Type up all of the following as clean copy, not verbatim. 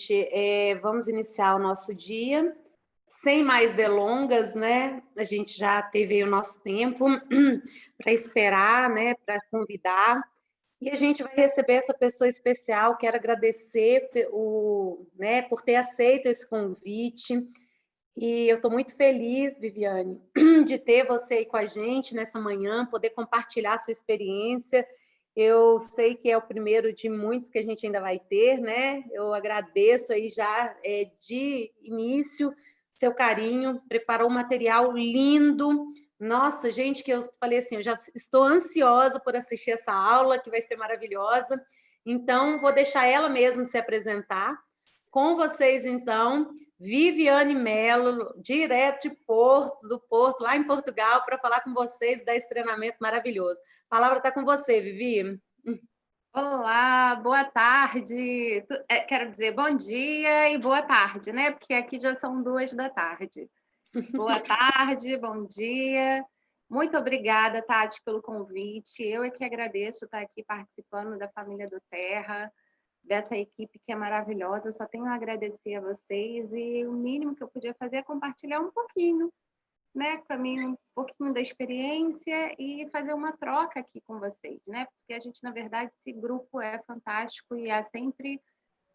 gente, vamos iniciar o nosso dia. Sem mais delongas, né? A gente já teve aí o nosso tempo para esperar, né? Para convidar. E a gente vai receber essa pessoa especial. Quero agradecer né, por ter aceito esse convite. E eu estou muito feliz, Viviane, de ter você aí com a gente nessa manhã, poder compartilhar a sua experiência. Eu sei que é o primeiro de muitos que a gente ainda vai ter, né? Eu agradeço aí já de início seu carinho, preparou um material lindo. Nossa, gente, que eu falei assim, eu já estou ansiosa por assistir essa aula, que vai ser maravilhosa. Então, vou deixar ela mesma se apresentar. Com vocês, então, Viviane Mello, direto do Porto, lá em Portugal, para falar com vocês desse treinamento maravilhoso. A palavra está com você, Vivi. Olá, boa tarde. Quero dizer bom dia e boa tarde, né? Porque aqui já são 2 da tarde. Boa tarde, bom dia. Muito obrigada, Tati, pelo convite. Eu é que agradeço estar aqui participando da Família do Terra, dessa equipe que é maravilhosa. Eu só tenho a agradecer a vocês e o mínimo que eu podia fazer é compartilhar um pouquinho, né, com a minha, um pouquinho da experiência e fazer uma troca aqui com vocês, né? Porque a gente, na verdade, esse grupo é fantástico e há sempre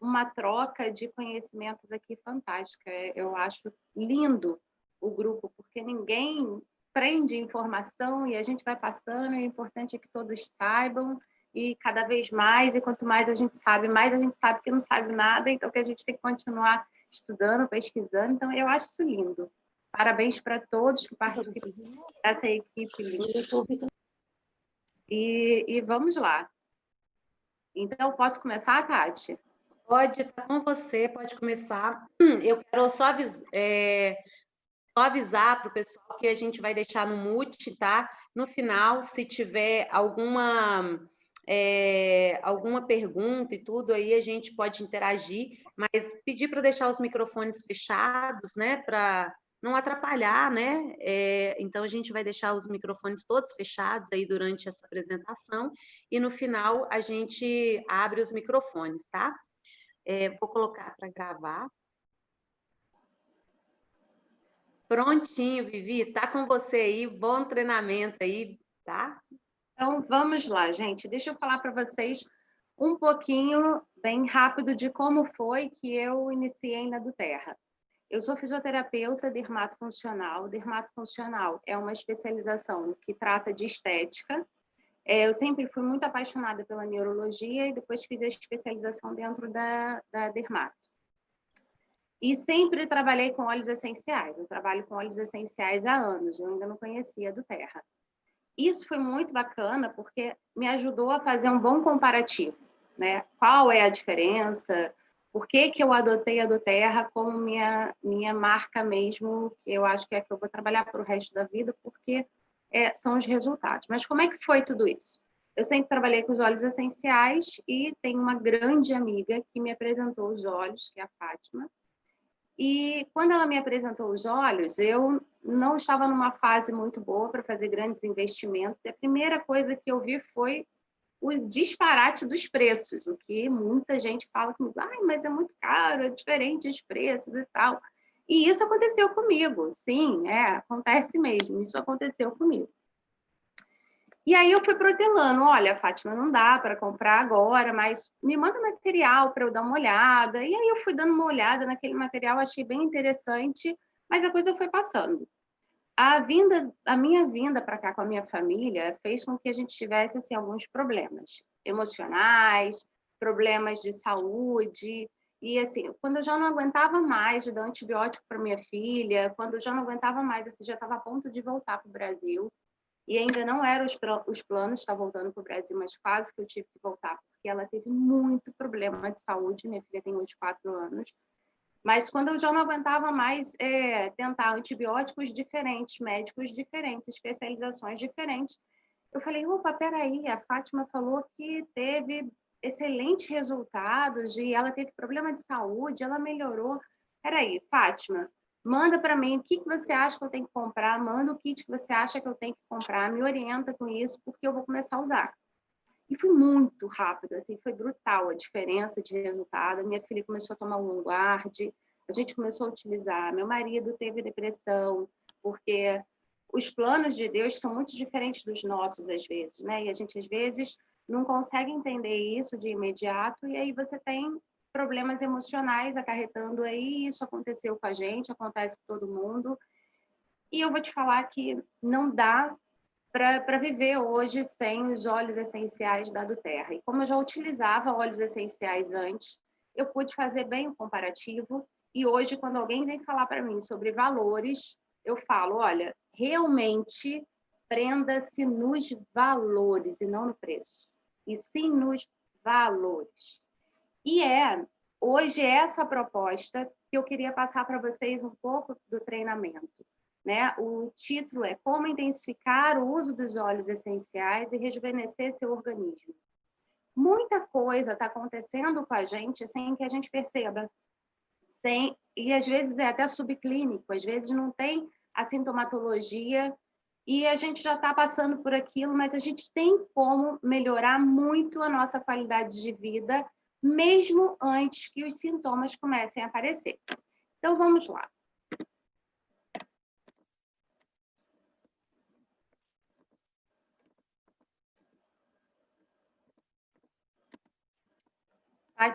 uma troca de conhecimentos aqui fantástica. Eu acho lindo o grupo, porque ninguém prende informação e a gente vai passando, e o importante é que todos saibam e cada vez mais, e quanto mais a gente sabe que não sabe nada, então que a gente tem que continuar estudando, pesquisando. Então, eu acho isso lindo. Parabéns para todos que participam dessa equipe linda. E vamos lá. Então, posso começar, Tati? Pode estar com você, pode começar. Eu quero só avisar para o pessoal que a gente vai deixar no mute, tá? No final, se tiver alguma pergunta e tudo, aí a gente pode interagir, mas pedir para deixar os microfones fechados, né? Para não atrapalhar, né? Então, a gente vai deixar os microfones todos fechados aí durante essa apresentação e no final a gente abre os microfones, tá? Vou colocar para gravar. Prontinho, Vivi, tá com você aí, bom treinamento aí, tá? Então, vamos lá, gente. Deixa eu falar para vocês um pouquinho, bem rápido, de como foi que eu iniciei na do Terra. Eu sou fisioterapeuta dermatofuncional. Dermatofuncional é uma especialização que trata de estética. Eu sempre fui muito apaixonada pela neurologia e depois fiz a especialização dentro da dermato. E sempre trabalhei com óleos essenciais. Eu trabalho com óleos essenciais há anos, eu ainda não conhecia a do Terra. Isso foi muito bacana porque me ajudou a fazer um bom comparativo, né? Qual é a diferença? Por que que eu adotei a do Terra como minha marca mesmo, que eu acho que é a que eu vou trabalhar para o resto da vida, porque são os resultados. Mas como é que foi tudo isso? Eu sempre trabalhei com os óleos essenciais e tenho uma grande amiga que me apresentou os óleos, que é a Fátima. E quando ela me apresentou os óleos, eu não estava numa fase muito boa para fazer grandes investimentos. E a primeira coisa que eu vi foi o disparate dos preços, o que muita gente fala comigo, ai, mas é muito caro, é diferente os preços e tal. E isso aconteceu comigo, sim, acontece mesmo, isso aconteceu comigo. E aí eu fui protelando, olha, Fátima, não dá para comprar agora, mas me manda material para eu dar uma olhada. E aí eu fui dando uma olhada naquele material, achei bem interessante, mas a coisa foi passando. A minha vinda para cá com a minha família fez com que a gente tivesse assim, alguns problemas emocionais, problemas de saúde. E assim, quando eu já não aguentava mais de dar antibiótico para minha filha, quando eu já não aguentava mais, assim, já estava a ponto de voltar para o Brasil. E ainda não eram os planos, estar voltando para o Brasil, mas quase que eu tive que voltar, porque ela teve muito problema de saúde. Minha filha tem hoje 4 anos. Mas quando eu já não aguentava mais tentar antibióticos diferentes, médicos diferentes, especializações diferentes, eu falei, opa, peraí, a Fátima falou que teve excelentes resultados e ela teve problema de saúde, ela melhorou. Peraí, Fátima, manda para mim o que você acha que eu tenho que comprar, manda o kit que você acha que eu tenho que comprar, me orienta com isso, porque eu vou começar a usar. E fui muito rápido, assim, foi brutal a diferença de resultado. Minha filha começou a tomar o Longard, a gente começou a utilizar. Meu marido teve depressão, porque os planos de Deus são muito diferentes dos nossos, às vezes, né? E a gente, às vezes, não consegue entender isso de imediato, e aí você tem problemas emocionais acarretando aí. Isso aconteceu com a gente, acontece com todo mundo. E eu vou te falar que não dá para viver hoje sem os óleos essenciais da doTERRA. E como eu já utilizava óleos essenciais antes, eu pude fazer bem o comparativo. E hoje, quando alguém vem falar para mim sobre valores, eu falo, olha, realmente prenda-se nos valores e não no preço, e sim nos valores. E hoje essa proposta que eu queria passar para vocês um pouco do treinamento. Né? O título é Como Intensificar o Uso dos Óleos Essenciais e Rejuvenescer Seu Organismo. Muita coisa está acontecendo com a gente sem que a gente perceba. E às vezes é até subclínico, às vezes não tem a sintomatologia e a gente já está passando por aquilo, mas a gente tem como melhorar muito a nossa qualidade de vida, mesmo antes que os sintomas comecem a aparecer. Então, vamos lá.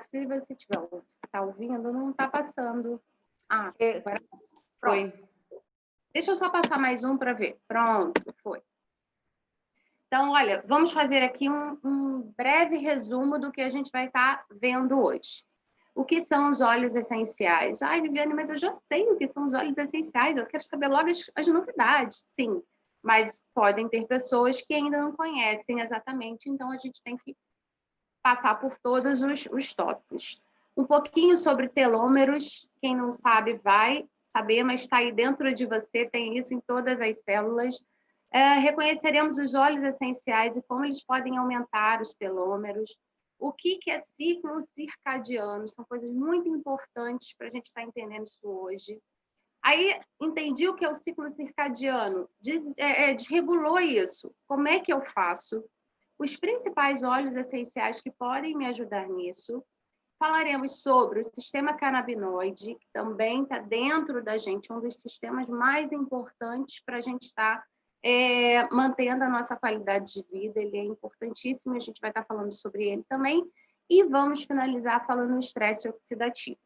Se você está ouvindo, não está passando. Ah, agora foi. Deixa eu só passar mais um para ver. Pronto, foi. Então, olha, vamos fazer aqui um breve resumo do que a gente vai estar vendo hoje. O que são os óleos essenciais? Ai, Viviane, mas eu já sei o que são os óleos essenciais, eu quero saber logo as novidades. Sim, mas podem ter pessoas que ainda não conhecem exatamente, então a gente tem que passar por todos os tópicos. Um pouquinho sobre telômeros, quem não sabe vai saber, mas está aí dentro de você, tem isso em todas as células. Reconheceremos os óleos essenciais e como eles podem aumentar os telômeros. O que é ciclo circadiano? São coisas muito importantes para a gente estar entendendo isso hoje. Aí, entendi o que é o ciclo circadiano, desregulou isso. Como é que eu faço? Os principais óleos essenciais que podem me ajudar nisso. Falaremos sobre o sistema canabinoide, que também está dentro da gente, um dos sistemas mais importantes para a gente estar mantendo a nossa qualidade de vida. Ele é importantíssimo, a gente vai estar falando sobre ele também. E vamos finalizar falando no estresse oxidativo.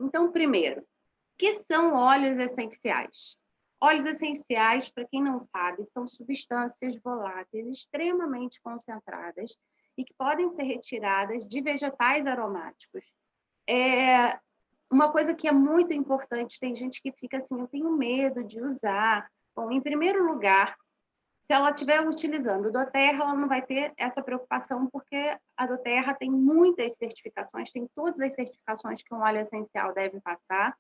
Então, primeiro, o que são óleos essenciais? Óleos essenciais, para quem não sabe, são substâncias voláteis extremamente concentradas e que podem ser retiradas de vegetais aromáticos. Uma coisa que é muito importante, tem gente que fica assim, eu tenho medo de usar. Bom, em primeiro lugar, se ela estiver utilizando doTERRA, ela não vai ter essa preocupação, porque a doTERRA tem muitas certificações, tem todas as certificações que um óleo essencial deve passar,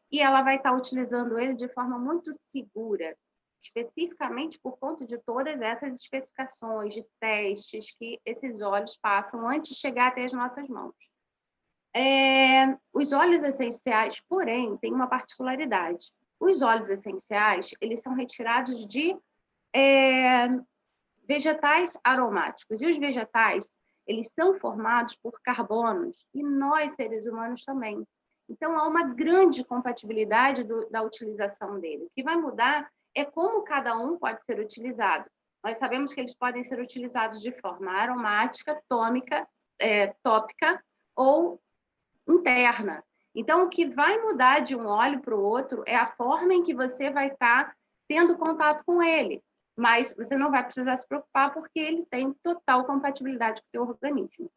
e ela vai estar utilizando ele de forma muito segura, especificamente por conta de todas essas especificações de testes que esses óleos passam antes de chegar até as nossas mãos. Os óleos essenciais, porém, têm uma particularidade. Os óleos essenciais, eles são retirados de vegetais aromáticos. E os vegetais, eles são formados por carbonos, e nós, seres humanos, também. Então, há uma grande compatibilidade da utilização dele. O que vai mudar é como cada um pode ser utilizado. Nós sabemos que eles podem ser utilizados de forma aromática, tópica ou interna. Então, o que vai mudar de um óleo para o outro é a forma em que você vai estar tendo contato com ele. Mas você não vai precisar se preocupar porque ele tem total compatibilidade com o seu organismo.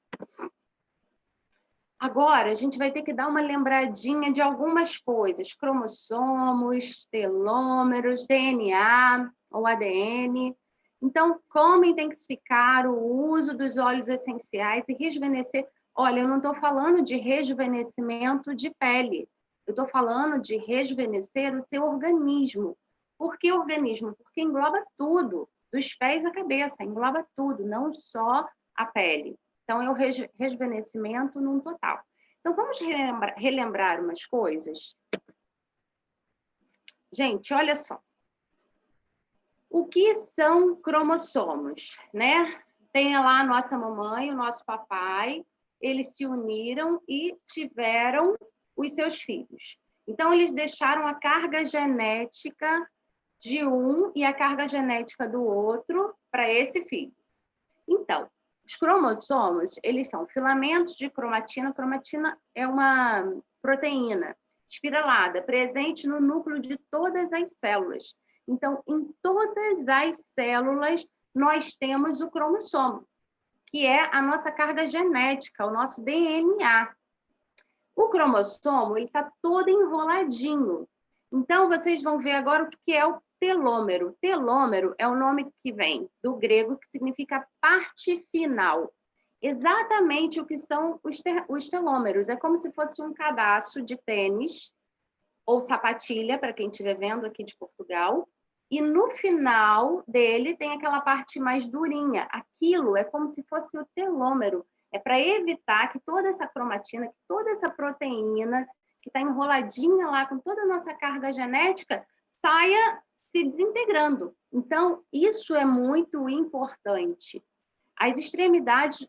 Agora, a gente vai ter que dar uma lembradinha de algumas coisas. Cromossomos, telômeros, DNA ou ADN. Então, como intensificar o uso dos óleos essenciais e rejuvenescer. Olha, eu não estou falando de rejuvenescimento de pele. Eu estou falando de rejuvenescer o seu organismo. Por que organismo? Porque engloba tudo, dos pés à cabeça, engloba tudo, não só a pele. Então, é o rejuvenescimento num total. Então, vamos relembrar umas coisas? Gente, olha só. O que são cromossomos, né? Tem lá a nossa mamãe, o nosso papai, eles se uniram e tiveram os seus filhos. Então, eles deixaram a carga genética de um e a carga genética do outro para esse filho. Então, os cromossomos, eles são filamentos de cromatina. Cromatina é uma proteína espiralada, presente no núcleo de todas as células. Então, em todas as células, nós temos o cromossomo, que é a nossa carga genética, o nosso DNA. O cromossomo está todo enroladinho. Então, vocês vão ver agora o que é o telômero. Telômero é o nome que vem do grego, que significa parte final. Exatamente o que são os telômeros. É como se fosse um cadastro de tênis ou sapatilha, para quem estiver vendo aqui de Portugal. E no final dele tem aquela parte mais durinha. Aquilo é como se fosse o telômero. É para evitar que toda essa cromatina, que toda essa proteína que está enroladinha lá com toda a nossa carga genética, saia se desintegrando. Então, isso é muito importante. As extremidades,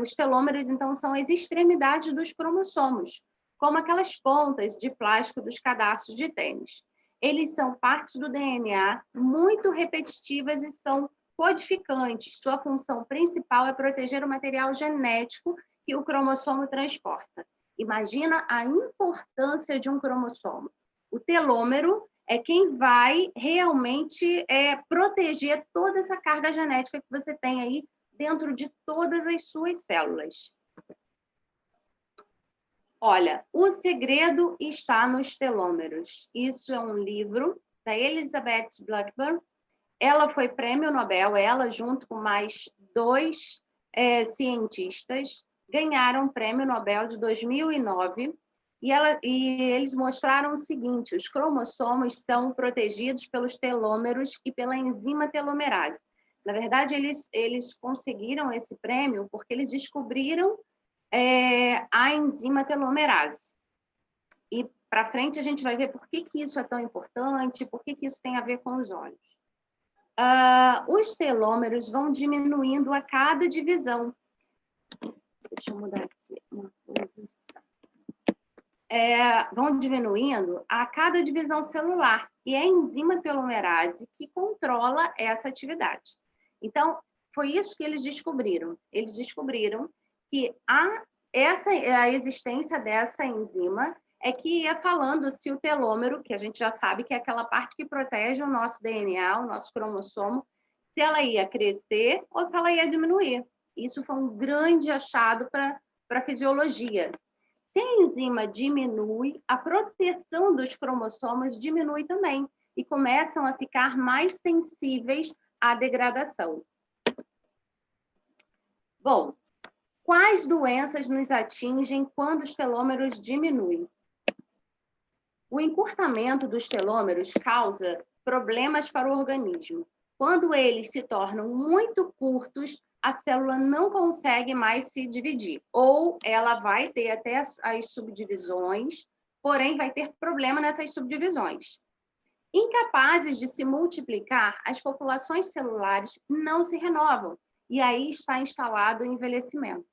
os telômeros, então, são as extremidades dos cromossomos, como aquelas pontas de plástico dos cadastros de tênis. Eles são partes do DNA muito repetitivas e são codificantes. Sua função principal é proteger o material genético que o cromossomo transporta. Imagina a importância de um cromossomo. O telômero é quem vai realmente proteger toda essa carga genética que você tem aí dentro de todas as suas células. Olha, O Segredo está nos Telômeros. Isso é um livro da Elizabeth Blackburn. Ela foi prêmio Nobel, ela junto com mais 2 cientistas, ganharam o prêmio Nobel de 2009. E eles mostraram o seguinte: os cromossomos são protegidos pelos telômeros e pela enzima telomerase. Na verdade, eles conseguiram esse prêmio porque eles descobriram a enzima telomerase. E para frente a gente vai ver por que isso é tão importante, por que isso tem a ver com os olhos. Os telômeros vão diminuindo a cada divisão. Deixa eu mudar aqui uma coisa. Vão diminuindo a cada divisão celular. E é a enzima telomerase que controla essa atividade. Então, foi isso que eles descobriram. Eles descobriram que a existência dessa enzima é que ia falando se o telômero, que a gente já sabe que é aquela parte que protege o nosso DNA, o nosso cromossomo, se ela ia crescer ou se ela ia diminuir. Isso foi um grande achado para a fisiologia. Se a enzima diminui, a proteção dos cromossomos diminui também e começam a ficar mais sensíveis à degradação. Bom, quais doenças nos atingem quando os telômeros diminuem? O encurtamento dos telômeros causa problemas para o organismo. Quando eles se tornam muito curtos, a célula não consegue mais se dividir. Ou ela vai ter até as subdivisões, porém vai ter problema nessas subdivisões. Incapazes de se multiplicar, as populações celulares não se renovam. E aí está instalado o envelhecimento.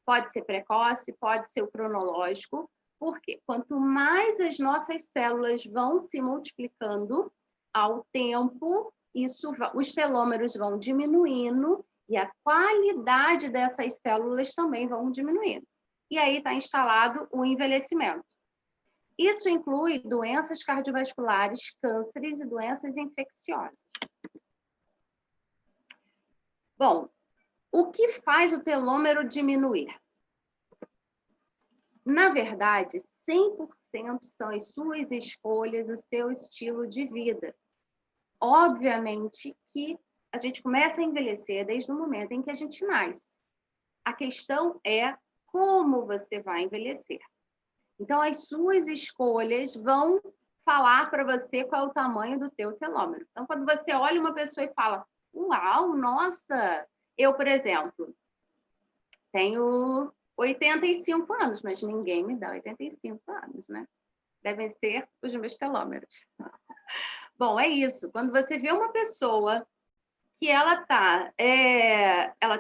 Pode ser precoce, pode ser o cronológico, porque quanto mais as nossas células vão se multiplicando ao tempo, os telômeros vão diminuindo e a qualidade dessas células também vão diminuindo. E aí está instalado o envelhecimento. Isso inclui doenças cardiovasculares, cânceres e doenças infecciosas. Bom, o que faz o telômero diminuir? Na verdade, 100% são as suas escolhas, o seu estilo de vida. Obviamente que a gente começa a envelhecer desde o momento em que a gente nasce. A questão é como você vai envelhecer. Então, as suas escolhas vão falar para você qual é o tamanho do teu telômero. Então, quando você olha uma pessoa e fala, uau, nossa! Eu, por exemplo, tenho 85 anos, mas ninguém me dá 85 anos, né? Devem ser os meus telômeros. Bom, é isso. Quando você vê uma pessoa que ela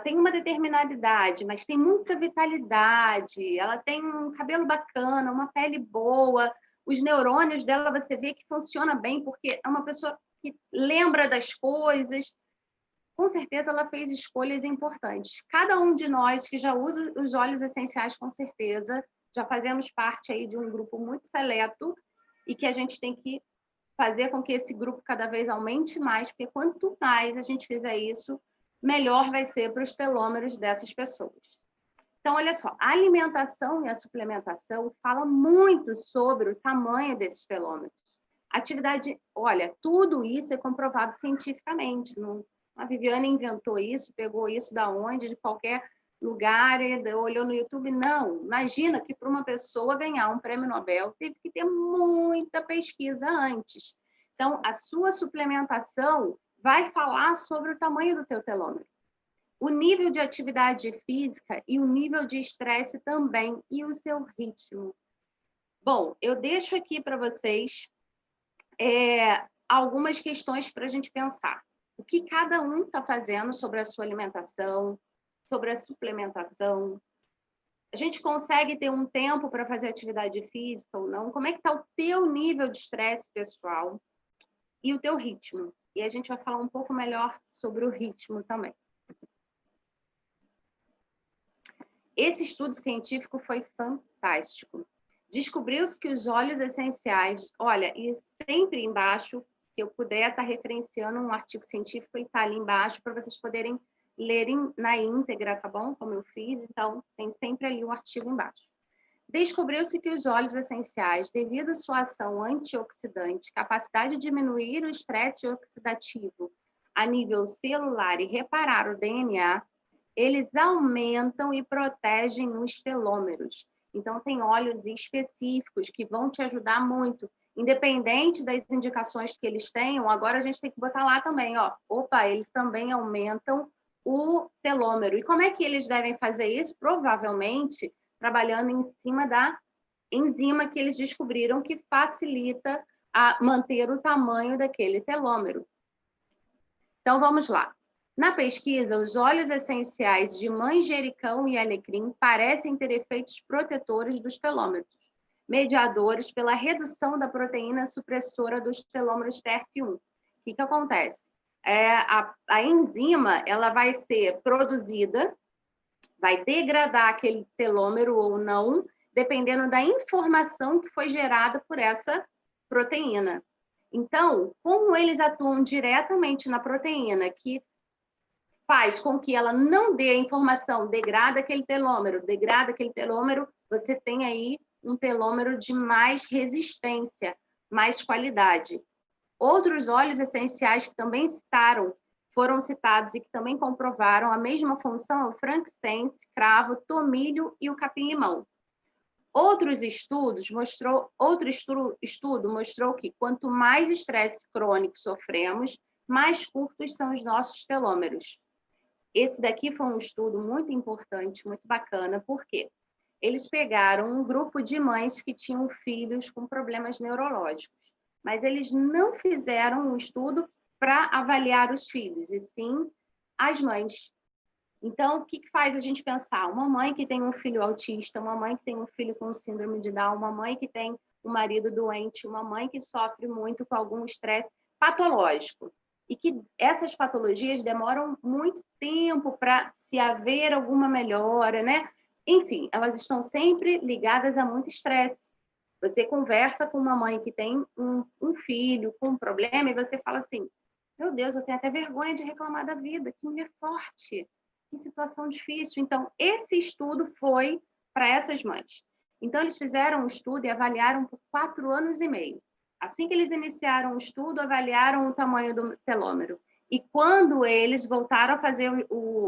tem uma determinada idade, mas tem muita vitalidade, ela tem um cabelo bacana, uma pele boa, os neurônios dela você vê que funciona bem, porque é uma pessoa que lembra das coisas. Com certeza ela fez escolhas importantes. Cada um de nós que já usa os óleos essenciais, com certeza, já fazemos parte aí de um grupo muito seleto e que a gente tem que fazer com que esse grupo cada vez aumente mais, porque quanto mais a gente fizer isso, melhor vai ser para os telômeros dessas pessoas. Então, olha só, a alimentação e a suplementação fala muito sobre o tamanho desses telômeros. Atividade, olha, tudo isso é comprovado cientificamente. A Viviane inventou isso, pegou isso da onde, de qualquer lugar, olhou no YouTube. Não, imagina que para uma pessoa ganhar um prêmio Nobel, teve que ter muita pesquisa antes. Então, a sua suplementação vai falar sobre o tamanho do teu telômero. O nível de atividade física e o nível de estresse também, e o seu ritmo. Bom, eu deixo aqui para vocês algumas questões para a gente pensar. O que cada um está fazendo sobre a sua alimentação, sobre a suplementação. A gente consegue ter um tempo para fazer atividade física ou não? Como é que está o teu nível de estresse pessoal e o teu ritmo? E a gente vai falar um pouco melhor sobre o ritmo também. Esse estudo científico foi fantástico. Descobriu-se que os óleos essenciais, olha, e sempre embaixo, se eu puder estar referenciando um artigo científico, ele está ali embaixo para vocês poderem lerem na íntegra, tá bom? Como eu fiz, então tem sempre ali o artigo embaixo. Descobriu-se que os óleos essenciais, devido à sua ação antioxidante, capacidade de diminuir o estresse oxidativo a nível celular e reparar o DNA, eles aumentam e protegem os telômeros. Então, tem óleos específicos que vão te ajudar muito. Independente das indicações que eles tenham, agora a gente tem que botar lá também, ó. Opa, eles também aumentam o telômero. E como é que eles devem fazer isso? Provavelmente trabalhando em cima da enzima que eles descobriram que facilita a manter o tamanho daquele telômero. Então, vamos lá. Na pesquisa, os óleos essenciais de manjericão e alecrim parecem ter efeitos protetores dos telômeros, mediadores pela redução da proteína supressora dos telômeros TRF1. O que acontece? A enzima ela vai ser produzida, vai degradar aquele telômero ou não, dependendo da informação que foi gerada por essa proteína. Então, como eles atuam diretamente na proteína, que faz com que ela não dê a informação, degrada aquele telômero, você tem aí um telômero de mais resistência, mais qualidade. Outros óleos essenciais que também foram citados e que também comprovaram a mesma função é o frankincense, cravo, tomilho e o capim-limão. Outro estudo mostrou que quanto mais estresse crônico sofremos, mais curtos são os nossos telômeros. Esse daqui foi um estudo muito importante, muito bacana, porque eles pegaram um grupo de mães que tinham filhos com problemas neurológicos, mas eles não fizeram um estudo para avaliar os filhos, e sim as mães. Então, o que faz a gente pensar? Uma mãe que tem um filho autista, uma mãe que tem um filho com síndrome de Down, uma mãe que tem um marido doente, uma mãe que sofre muito com algum estresse patológico. E que essas patologias demoram muito tempo para se haver alguma melhora, né? Enfim, elas estão sempre ligadas a muito estresse. Você conversa com uma mãe que tem um filho com um problema e você fala assim, meu Deus, eu tenho até vergonha de reclamar da vida, que mulher forte, que situação difícil. Então, esse estudo foi para essas mães. Então, eles fizeram um estudo e avaliaram por 4 anos e meio. Assim que eles iniciaram o estudo, avaliaram o tamanho do telômero. E quando eles voltaram a fazer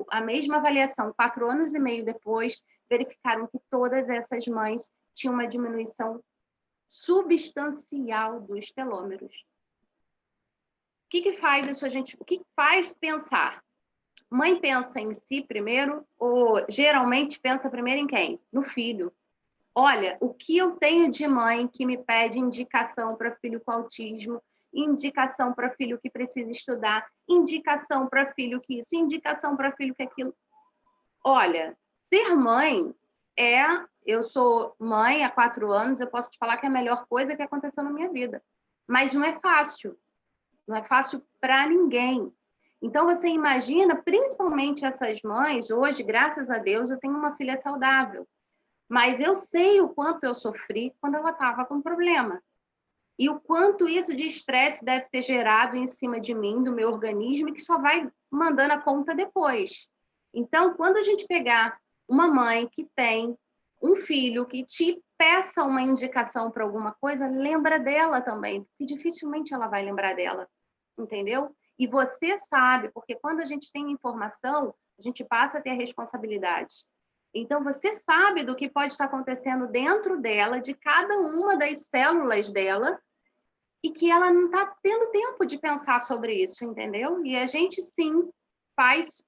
a mesma avaliação, 4 anos e meio depois, verificaram que todas essas mães tinham uma diminuição substancial dos telômeros. O que faz isso o que faz pensar? Mãe pensa em si primeiro ou geralmente pensa primeiro em quem? No filho. Olha, o que eu tenho de mãe que me pede indicação para filho com autismo, indicação para filho que precisa estudar, indicação para filho que isso, indicação para filho que aquilo. Olha, ser mãe eu sou mãe há 4 anos, eu posso te falar que é a melhor coisa que aconteceu na minha vida. Mas não é fácil. Não é fácil para ninguém. Então, você imagina, principalmente essas mães, hoje, graças a Deus, eu tenho uma filha saudável. Mas eu sei o quanto eu sofri quando ela estava com problema. E o quanto isso de estresse deve ter gerado em cima de mim, do meu organismo, e que só vai mandando a conta depois. Então, quando a gente pegar uma mãe que tem um filho que te peça uma indicação para alguma coisa, lembra dela também, porque dificilmente ela vai lembrar dela, entendeu? E você sabe, porque quando a gente tem informação, a gente passa a ter a responsabilidade. Então, você sabe do que pode estar acontecendo dentro dela, de cada uma das células dela, e que ela não está tendo tempo de pensar sobre isso, entendeu? E a gente, sim, faz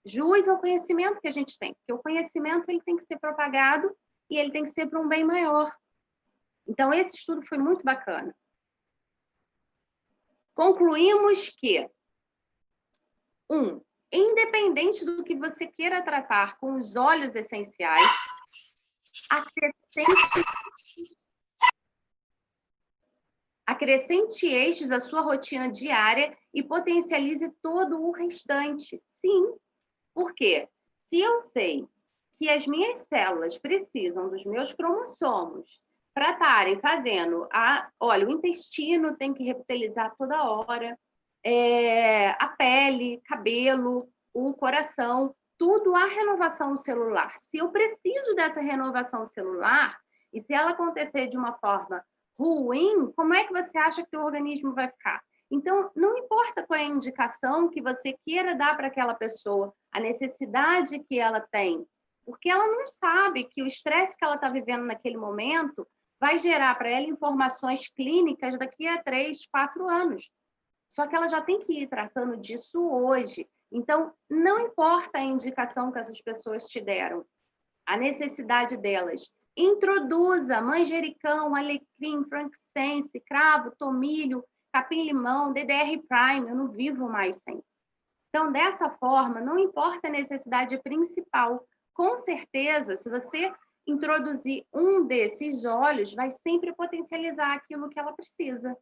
jus ao conhecimento que a gente tem, porque o conhecimento ele tem que ser propagado e ele tem que ser para um bem maior. Então, esse estudo foi muito bacana. Concluímos que, independente do que você queira tratar com os óleos essenciais, acrescente estes à sua rotina diária e potencialize todo o restante. Sim, por quê? Se eu sei que as minhas células precisam dos meus cromossomos para estarem fazendo... Olha, o intestino tem que revitalizar toda hora, a pele, cabelo, o coração, tudo a renovação celular. Se eu preciso dessa renovação celular, e se ela acontecer de uma forma ruim, como é que você acha que o organismo vai ficar? Então, não importa qual é a indicação que você queira dar para aquela pessoa, a necessidade que ela tem, porque ela não sabe que o estresse que ela está vivendo naquele momento vai gerar para ela informações clínicas daqui a 3, 4 anos. Só que ela já tem que ir tratando disso hoje. Então, não importa a indicação que essas pessoas te deram, a necessidade delas. Introduza manjericão, alecrim, frankincense, cravo, tomilho, capim-limão, DDR Prime, eu não vivo mais sem. Então, dessa forma, não importa a necessidade principal. Com certeza, se você introduzir um desses óleos, vai sempre potencializar aquilo que ela precisa.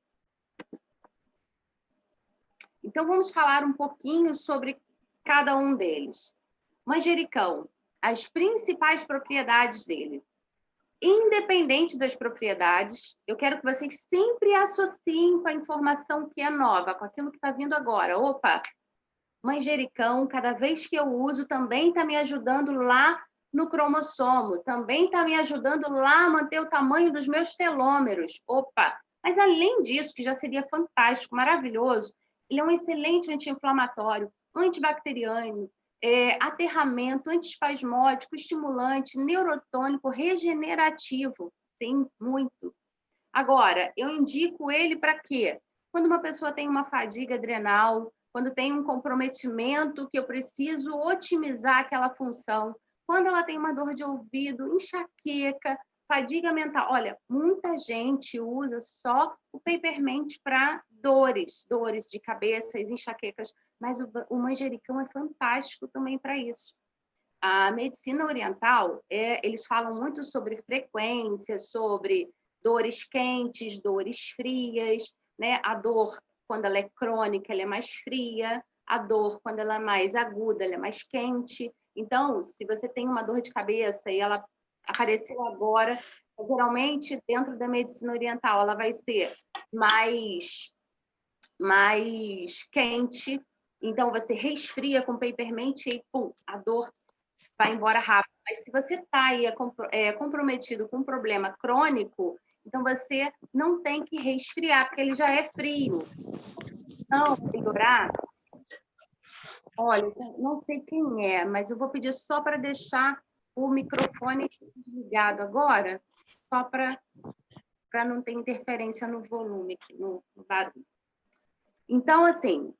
Então, vamos falar um pouquinho sobre cada um deles. Manjericão, as principais propriedades dele. Independente das propriedades, eu quero que vocês sempre associem com a informação que é nova, com aquilo que está vindo agora. Opa, manjericão, cada vez que eu uso, também está me ajudando lá no cromossomo, também está me ajudando lá a manter o tamanho dos meus telômeros. Opa, mas além disso, que já seria fantástico, maravilhoso, ele é um excelente anti-inflamatório, antibacteriano, aterramento, antiespasmódico, estimulante, neurotônico, regenerativo. Sim, muito. Agora, eu indico ele para quê? Quando uma pessoa tem uma fadiga adrenal, quando tem um comprometimento que eu preciso otimizar aquela função, quando ela tem uma dor de ouvido, enxaqueca, fadiga mental. Olha, muita gente usa só o Peppermint para dores de cabeça, enxaquecas, mas o manjericão é fantástico também para isso. A medicina oriental, eles falam muito sobre frequência, sobre dores quentes, dores frias, né? A dor, quando ela é crônica, ela é mais fria, a dor, quando ela é mais aguda, ela é mais quente. Então, se você tem uma dor de cabeça e ela apareceu agora, geralmente, dentro da medicina oriental, ela vai ser mais quente, então você resfria com Peppermint e, pum, a dor vai embora rápido. Mas se você está aí comprometido com um problema crônico, então você não tem que resfriar, porque ele já é frio. Não, melhorar. Olha, não sei quem é, mas eu vou pedir só para deixar o microfone desligado agora, só para não ter interferência no volume, no barulho. Então, assim,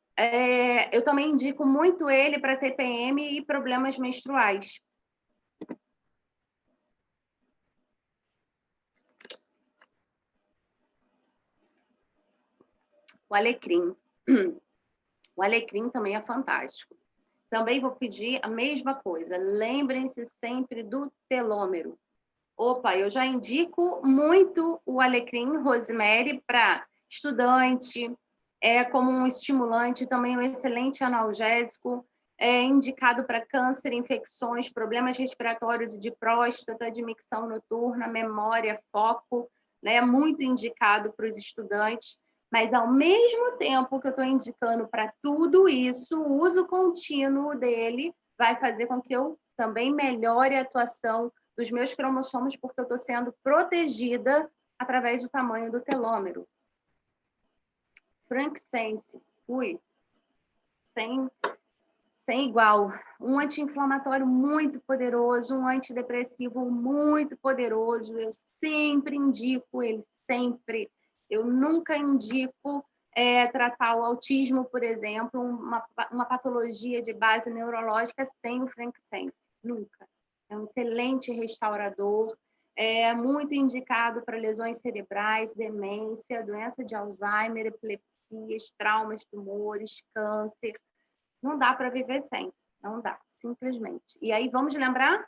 eu também indico muito ele para TPM e problemas menstruais. O alecrim. O alecrim também é fantástico. Também vou pedir a mesma coisa. Lembrem-se sempre do telômero. Opa, eu já indico muito o alecrim rosemary para estudante, como um estimulante, também um excelente analgésico, é indicado para câncer, infecções, problemas respiratórios e de próstata, de micção noturna, memória, foco, né? Muito indicado para os estudantes. Mas, ao mesmo tempo que eu estou indicando para tudo isso, o uso contínuo dele vai fazer com que eu também melhore a atuação dos meus cromossomos, porque eu estou sendo protegida através do tamanho do telômero. Frankincense, sem igual. Um anti-inflamatório muito poderoso, um antidepressivo muito poderoso. Eu sempre indico ele, sempre. Eu nunca indico tratar o autismo, por exemplo, uma patologia de base neurológica sem o frankincense. Nunca. É um excelente restaurador, é muito indicado para lesões cerebrais, demência, doença de Alzheimer, epilepsias, traumas, tumores, câncer. Não dá para viver sem, não dá, simplesmente. E aí, vamos lembrar,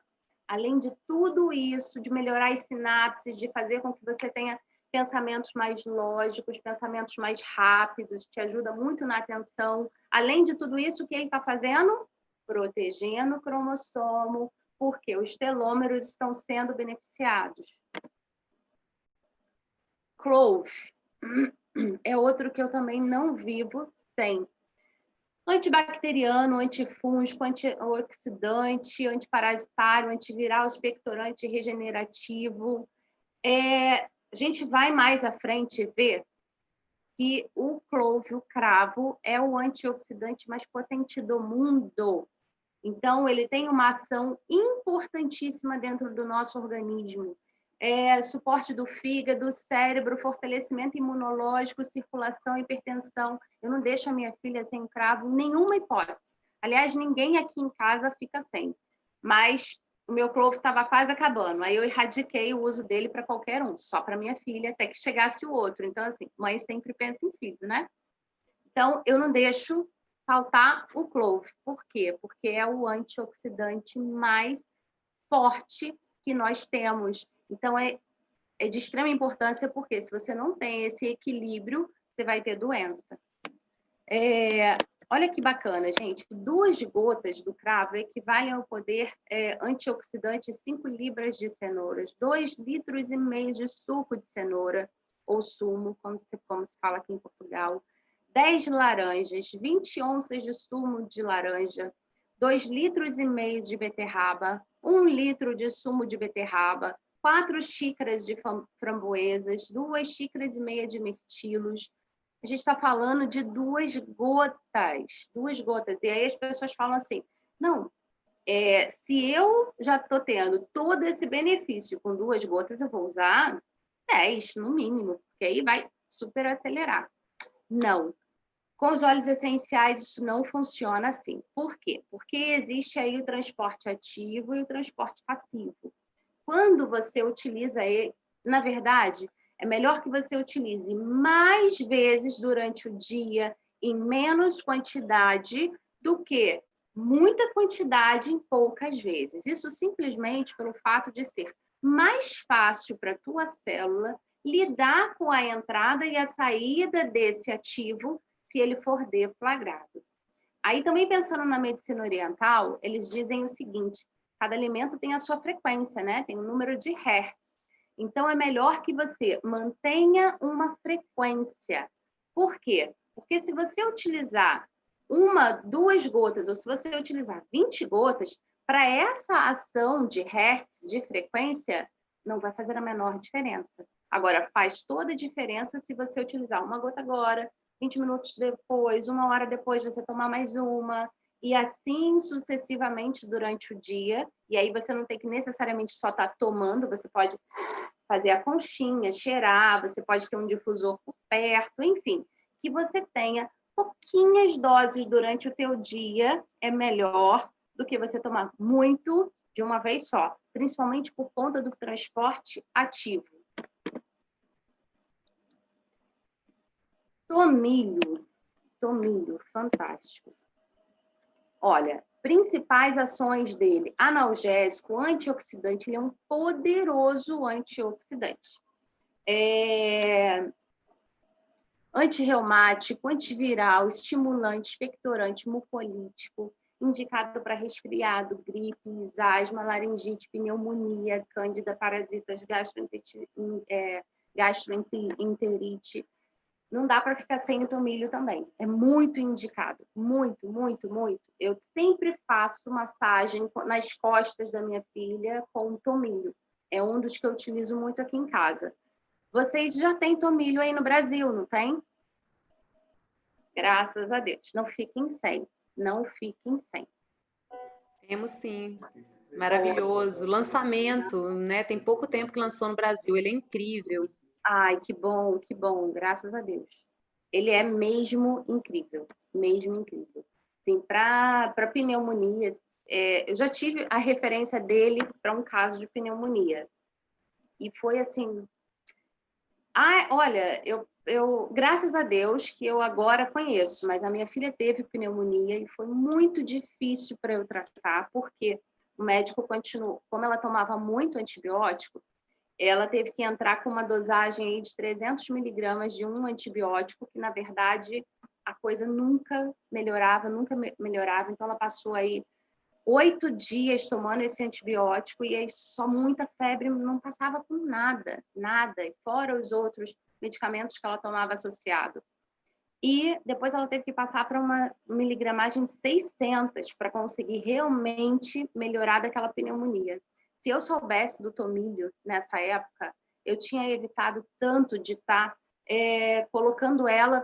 além de tudo isso, de melhorar as sinapses, de fazer com que você tenha pensamentos mais lógicos, pensamentos mais rápidos, te ajuda muito na atenção. Além de tudo isso, o que ele está fazendo? Protegendo o cromossomo, porque os telômeros estão sendo beneficiados. Clove é outro que eu também não vivo sem. Antibacteriano, antifúngico, antioxidante, antiparasitário, antiviral, expectorante, regenerativo. A gente vai mais à frente ver que o clove, o cravo, é o antioxidante mais potente do mundo. Então, ele tem uma ação importantíssima dentro do nosso organismo. Suporte do fígado, cérebro, fortalecimento imunológico, circulação, hipertensão. Eu não deixo a minha filha sem cravo, nenhuma hipótese. Aliás, ninguém aqui em casa fica sem. Mas o meu clove estava quase acabando. Aí eu erradiquei o uso dele para qualquer um, só para minha filha, até que chegasse o outro. Então, assim, mãe sempre pensa em filho, né? Então, eu não deixo faltar o clove. Por quê? Porque é o antioxidante mais forte que nós temos. Então, é de extrema importância, porque se você não tem esse equilíbrio, você vai ter doença. Olha que bacana, gente. 2 gotas do cravo equivalem ao poder antioxidante 5 libras de cenouras, 2,5 litros de suco de cenoura, ou sumo, como se fala aqui em Portugal, 10 laranjas, 20 onças de sumo de laranja, 2,5 litros de beterraba, 1 litro de sumo de beterraba, 4 xícaras de framboesas, 2,5 xícaras de mirtilos. A gente está falando de 2 gotas, 2 gotas. E aí as pessoas falam assim, não, se eu já estou tendo todo esse benefício com 2 gotas, eu vou usar 10 no mínimo, porque aí vai super acelerar. Não. Com os óleos essenciais, isso não funciona assim. Por quê? Porque existe aí o transporte ativo e o transporte passivo. Quando você utiliza ele, na verdade, é melhor que você utilize mais vezes durante o dia, em menos quantidade, do que muita quantidade em poucas vezes. Isso simplesmente pelo fato de ser mais fácil para a tua célula lidar com a entrada e a saída desse ativo, se ele for deflagrado. Aí também pensando na medicina oriental, eles dizem o seguinte, cada alimento tem a sua frequência, né? Tem um número de hertz. Então é melhor que você mantenha uma frequência. Por quê? Porque se você utilizar 1, 2 gotas, ou se você utilizar 20 gotas, para essa ação de hertz, de frequência, não vai fazer a menor diferença. Agora, faz toda a diferença se você utilizar 1 gota agora, 20 minutos depois, 1 hora depois você tomar mais uma, e assim sucessivamente durante o dia. E aí você não tem que necessariamente só estar tomando, você pode fazer a conchinha, cheirar, você pode ter um difusor por perto, enfim, que você tenha pouquinhas doses durante o teu dia é melhor do que você tomar muito de uma vez só, principalmente por conta do transporte ativo. Tomilho, fantástico. Olha, principais ações dele: analgésico, antioxidante, ele é um poderoso antioxidante. Antirreumático, antiviral, estimulante, expectorante, mucolítico, indicado para resfriado, gripes, asma, laringite, pneumonia, cândida, parasitas, gastroenterite. Não dá para ficar sem o tomilho também. É muito indicado. Muito, muito, muito. Eu sempre faço massagem nas costas da minha filha com tomilho. É um dos que eu utilizo muito aqui em casa. Vocês já têm tomilho aí no Brasil, não tem? Graças a Deus. Não fiquem sem. Não fiquem sem. Temos sim. Maravilhoso. Lançamento, né? Tem pouco tempo que lançou no Brasil. Ele é incrível. Ai, que bom, graças a Deus. Ele é mesmo incrível, mesmo incrível. Sim, para pneumonia, eu já tive a referência dele para um caso de pneumonia. E foi assim... olha, graças a Deus que eu agora conheço, mas a minha filha teve pneumonia e foi muito difícil para eu tratar, porque o médico continuou, como ela tomava muito antibiótico, ela teve que entrar com uma dosagem aí de 300 miligramas de um antibiótico, que, na verdade, a coisa nunca melhorava, Então, ela passou aí 8 dias tomando esse antibiótico e aí só muita febre, não passava com nada, e fora os outros medicamentos que ela tomava associado. E depois ela teve que passar para uma miligramagem de 600 para conseguir realmente melhorar daquela pneumonia. Se eu soubesse do tomilho nessa época, eu tinha evitado tanto de estar colocando ela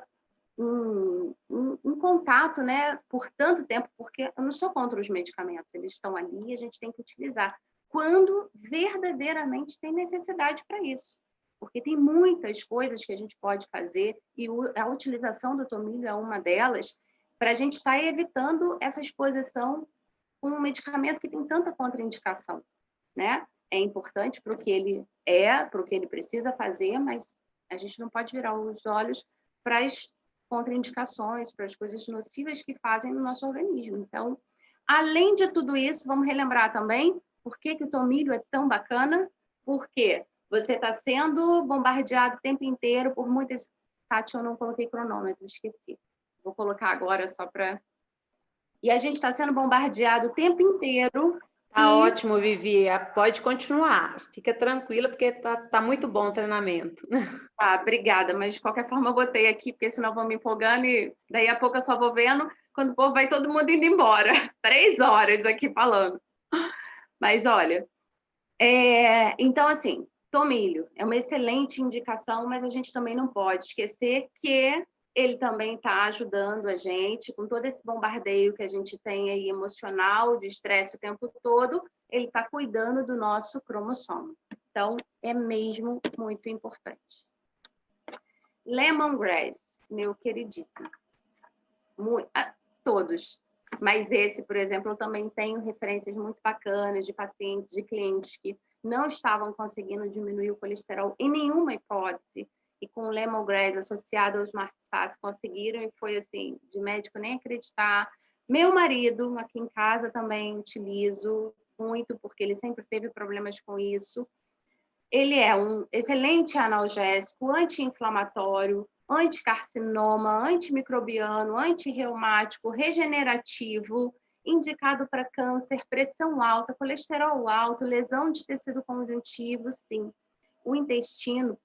em contato, né, por tanto tempo, porque eu não sou contra os medicamentos, eles estão ali e a gente tem que utilizar quando verdadeiramente tem necessidade para isso. Porque tem muitas coisas que a gente pode fazer e a utilização do tomilho é uma delas, para a gente estar evitando essa exposição com um medicamento que tem tanta contraindicação, né? É importante para o que ele para o que ele precisa fazer, mas a gente não pode virar os olhos para as contraindicações, para as coisas nocivas que fazem no nosso organismo. Então, além de tudo isso, vamos relembrar também por que o tomilho é tão bacana, porque você está sendo bombardeado o tempo inteiro por muitas... Tati, eu não coloquei cronômetro, esqueci. Vou colocar agora só para... E a gente está sendo bombardeado o tempo inteiro. Tá ótimo, Vivi. Pode continuar. Fica tranquila, porque tá muito bom o treinamento. Obrigada. Mas, de qualquer forma, eu botei aqui, porque senão vou me empolgando e daí a pouco eu só vou vendo quando o povo vai todo mundo indo embora. 3 horas aqui falando. Mas, olha... Então, assim, tomilho é uma excelente indicação, mas a gente também não pode esquecer que ele também está ajudando a gente, com todo esse bombardeio que a gente tem aí emocional, de estresse o tempo todo, ele está cuidando do nosso cromossomo. Então, é mesmo muito importante. Lemongrass, meu queridíssimo. Todos. Mas esse, por exemplo, eu também tenho referências muito bacanas de pacientes, de clientes que não estavam conseguindo diminuir o colesterol em nenhuma hipótese, e com o lemongrass associado aos martesas conseguiram, e foi assim, de médico nem acreditar. Meu marido, aqui em casa, também utilizo muito, porque ele sempre teve problemas com isso. Ele é um excelente analgésico, anti-inflamatório, anticarcinoma, antimicrobiano, antirreumático, regenerativo, indicado para câncer, pressão alta, colesterol alto, lesão de tecido conjuntivo, sim. O intestino,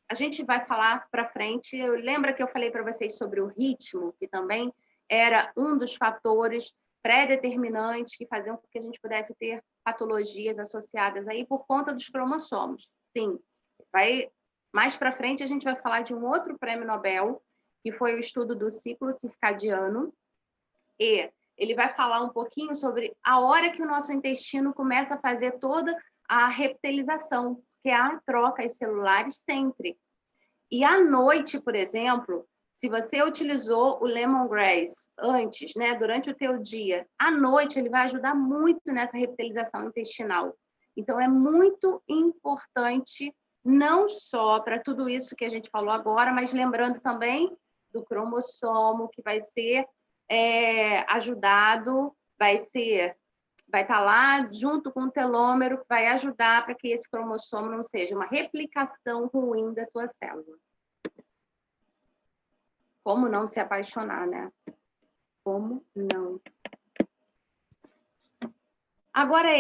a gente vai falar para frente. Lembra que eu falei para vocês sobre o ritmo, que também era um dos fatores pré-determinantes que faziam com que a gente pudesse ter patologias associadas aí por conta dos cromossomos. Sim, mais para frente a gente vai falar de um outro prêmio Nobel, que foi o estudo do ciclo circadiano, e ele vai falar um pouquinho sobre a hora que o nosso intestino começa a fazer toda a reptilização, que é a troca as celulares sempre. E à noite, por exemplo, se você utilizou o lemongrass antes, né, durante o teu dia, à noite ele vai ajudar muito nessa reptilização intestinal. Então, é muito importante não só para tudo isso que a gente falou agora, mas lembrando também do cromossomo, que vai ser ajudado, vai estar lá junto com o telômero, que vai ajudar para que esse cromossomo não seja uma replicação ruim da tua célula. Como não se apaixonar, né? Como não? Agora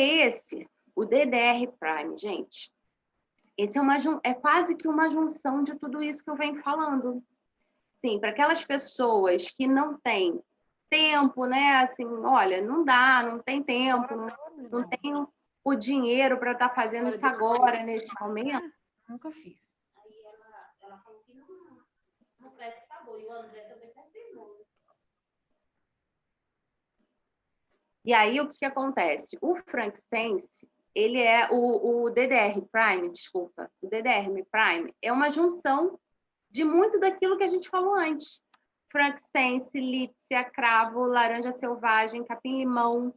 o DDR prime, gente. Esse é quase que uma junção de tudo isso que eu venho falando. Sim, para aquelas pessoas que não têm tempo, né? Assim, olha, não dá, não tem tempo, não tenho o dinheiro para estar fazendo isso agora, nesse momento. Nunca fiz. Aí ela falou que não perde sabor, e o André também confirmou. E aí, o que acontece? O Frankincense, ele é o DDR prime, desculpa, o DDR prime é uma junção de muito daquilo que a gente falou antes. Frankincense, lípsia, cravo, laranja selvagem, capim-limão.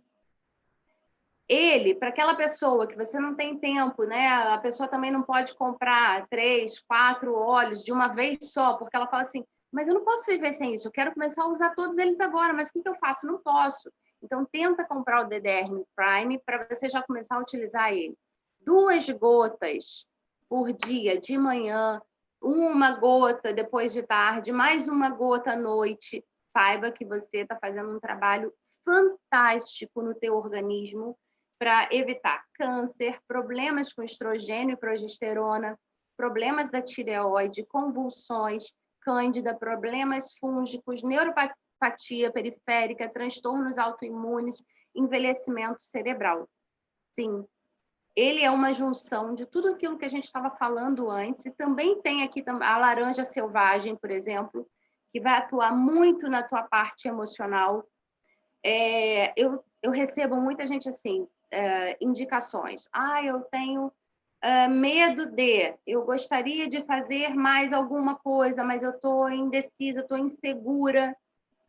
Ele, para aquela pessoa que você não tem tempo, né? A pessoa também não pode comprar 3, 4 óleos de uma vez só, porque ela fala assim, mas eu não posso viver sem isso, eu quero começar a usar todos eles agora, mas o que eu faço? Não posso. Então, tenta comprar o DDR Prime para você já começar a utilizar ele. 2 gotas por dia, de manhã, 1 gota depois de tarde, mais 1 gota à noite. Saiba que você está fazendo um trabalho fantástico no teu organismo para evitar câncer, problemas com estrogênio e progesterona, problemas da tireoide, convulsões, cândida, problemas fúngicos, neuropatia periférica, transtornos autoimunes, envelhecimento cerebral. Sim, ele é uma junção de tudo aquilo que a gente estava falando antes, e também tem aqui a laranja selvagem, por exemplo, que vai atuar muito na tua parte emocional. Eu recebo muita gente assim, indicações. Eu tenho medo eu gostaria de fazer mais alguma coisa, mas eu estou indecisa, estou insegura.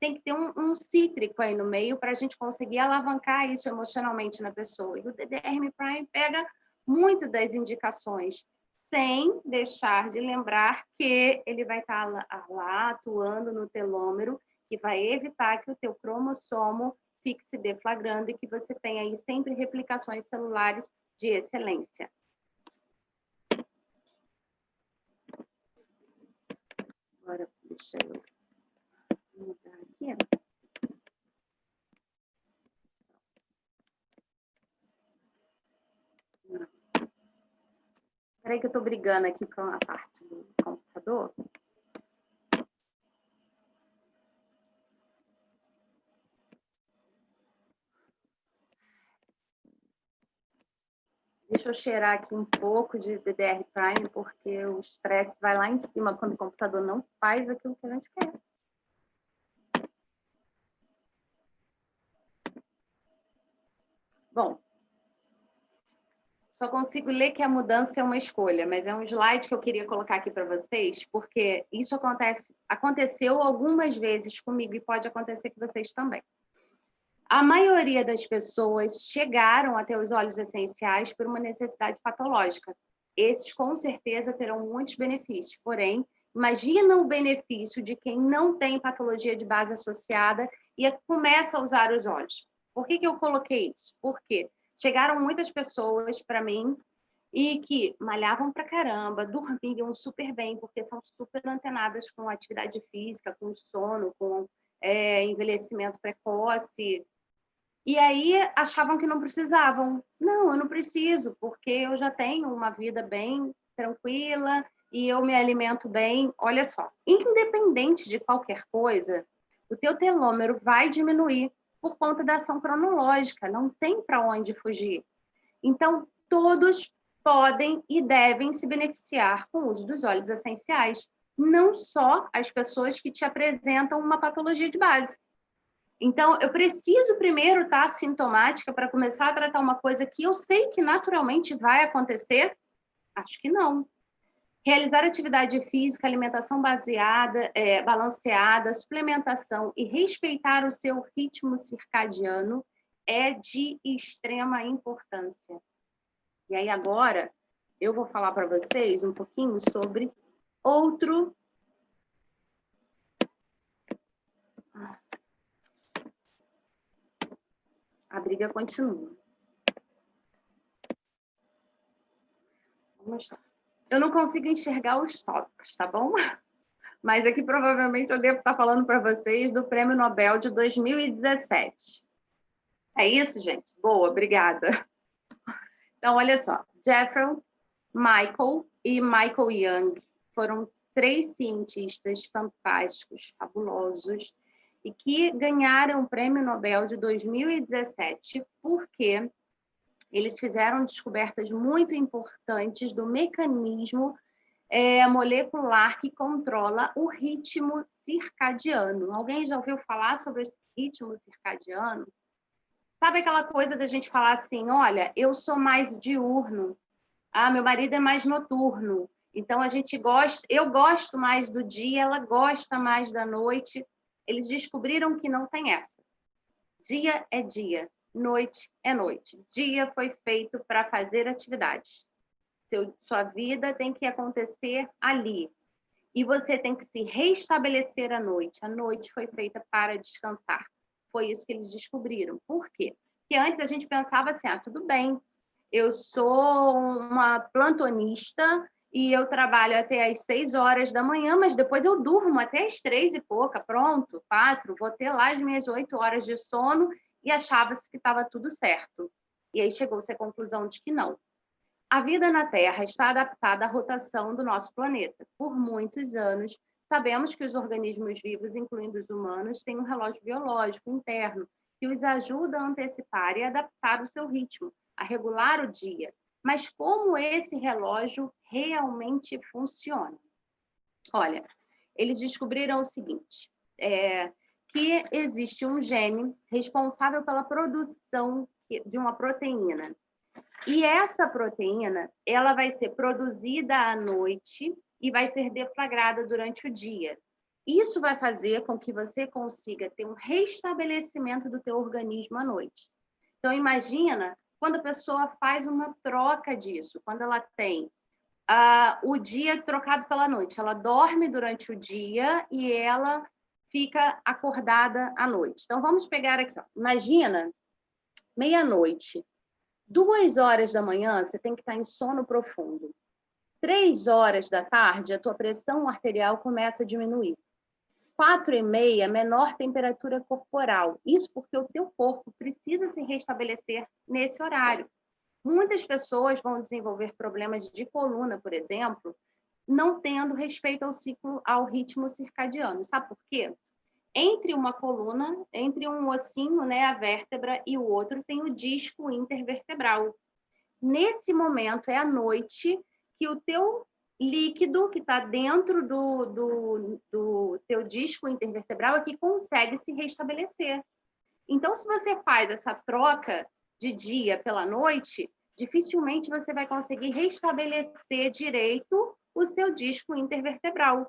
Tem que ter um cítrico aí no meio para a gente conseguir alavancar isso emocionalmente na pessoa. E o DDR Prime pega muito das indicações, sem deixar de lembrar que ele vai estar lá atuando no telômero, que vai evitar que o teu cromossomo fique se deflagrando e que você tenha aí sempre replicações celulares de excelência. Agora, deixa eu mudar aqui. Espera aí que eu estou brigando aqui com a parte do computador. Deixa eu cheirar aqui um pouco de DDR Prime, porque o estresse vai lá em cima quando o computador não faz aquilo que a gente quer. Bom, só consigo ler que a mudança é uma escolha, mas é um slide que eu queria colocar aqui para vocês, porque isso aconteceu algumas vezes comigo e pode acontecer com vocês também. A maioria das pessoas chegaram a ter os óleos essenciais por uma necessidade patológica. Esses, com certeza, terão muitos benefícios. Porém, imagina o benefício de quem não tem patologia de base associada e começa a usar os óleos. Por que eu coloquei isso? Porque chegaram muitas pessoas para mim e que malhavam pra caramba, dormiam super bem, porque são super antenadas com atividade física, com sono, com envelhecimento precoce. E aí achavam que não precisavam. Não, eu não preciso, porque eu já tenho uma vida bem tranquila e eu me alimento bem. Olha só, independente de qualquer coisa, o teu telômero vai diminuir por conta da ação cronológica, não tem para onde fugir. Então, todos podem e devem se beneficiar com o uso dos óleos essenciais, não só as pessoas que te apresentam uma patologia de base. Então, eu preciso primeiro estar sintomática para começar a tratar uma coisa que eu sei que naturalmente vai acontecer? Acho que não. Realizar atividade física, alimentação balanceada, suplementação e respeitar o seu ritmo circadiano é de extrema importância. E aí agora, eu vou falar para vocês um pouquinho sobre outro... A briga continua. Vamos lá. Eu não consigo enxergar os tópicos, tá bom? Mas aqui provavelmente eu devo estar falando para vocês do Prêmio Nobel de 2017. É isso, gente? Boa, obrigada. Então, olha só. Jeffrey, Michael e Michael Young foram 3 cientistas fantásticos, fabulosos, e que ganharam o Prêmio Nobel de 2017 porque eles fizeram descobertas muito importantes do mecanismo molecular que controla o ritmo circadiano. Alguém já ouviu falar sobre esse ritmo circadiano? Sabe aquela coisa da gente falar assim, olha, eu sou mais diurno, meu marido é mais noturno, então eu gosto mais do dia, ela gosta mais da noite. Eles descobriram que não tem essa. Dia é dia, noite é noite. Dia foi feito para fazer atividades. Sua vida tem que acontecer ali. E você tem que se restabelecer à noite. A noite foi feita para descansar. Foi isso que eles descobriram. Por quê? Porque antes a gente pensava assim, tudo bem, eu sou uma plantonista e eu trabalho até às 6 horas da manhã, mas depois eu durmo até às 3 e pouca, pronto, 4, vou ter lá as minhas 8 horas de sono, e achava-se que estava tudo certo. E aí chegou-se à conclusão de que não. A vida na Terra está adaptada à rotação do nosso planeta. Por muitos anos, sabemos que os organismos vivos, incluindo os humanos, têm um relógio biológico interno que os ajuda a antecipar e adaptar o seu ritmo, a regular o dia. Mas como esse relógio realmente funciona? Olha, eles descobriram o seguinte, que existe um gene responsável pela produção de uma proteína. E essa proteína, ela vai ser produzida à noite e vai ser deflagrada durante o dia. Isso vai fazer com que você consiga ter um restabelecimento do teu organismo à noite. Então, imagina quando a pessoa faz uma troca disso, quando ela tem o dia trocado pela noite. Ela dorme durante o dia e ela fica acordada à noite. Então, vamos pegar aqui. Imagina, meia-noite. 2 horas da manhã, você tem que estar em sono profundo. 3 horas da tarde, a tua pressão arterial começa a diminuir. 4h30, menor temperatura corporal. Isso porque o teu corpo precisa se restabelecer nesse horário. Muitas pessoas vão desenvolver problemas de coluna, por exemplo, não tendo respeito ao ritmo circadiano. Sabe por quê? Entre uma coluna, entre um ossinho, né, a vértebra, e o outro, tem o disco intervertebral. Nesse momento, é à noite que o teu líquido que está dentro do teu disco intervertebral é que consegue se restabelecer. Então, se você faz essa troca de dia pela noite, dificilmente você vai conseguir restabelecer direito o seu disco intervertebral.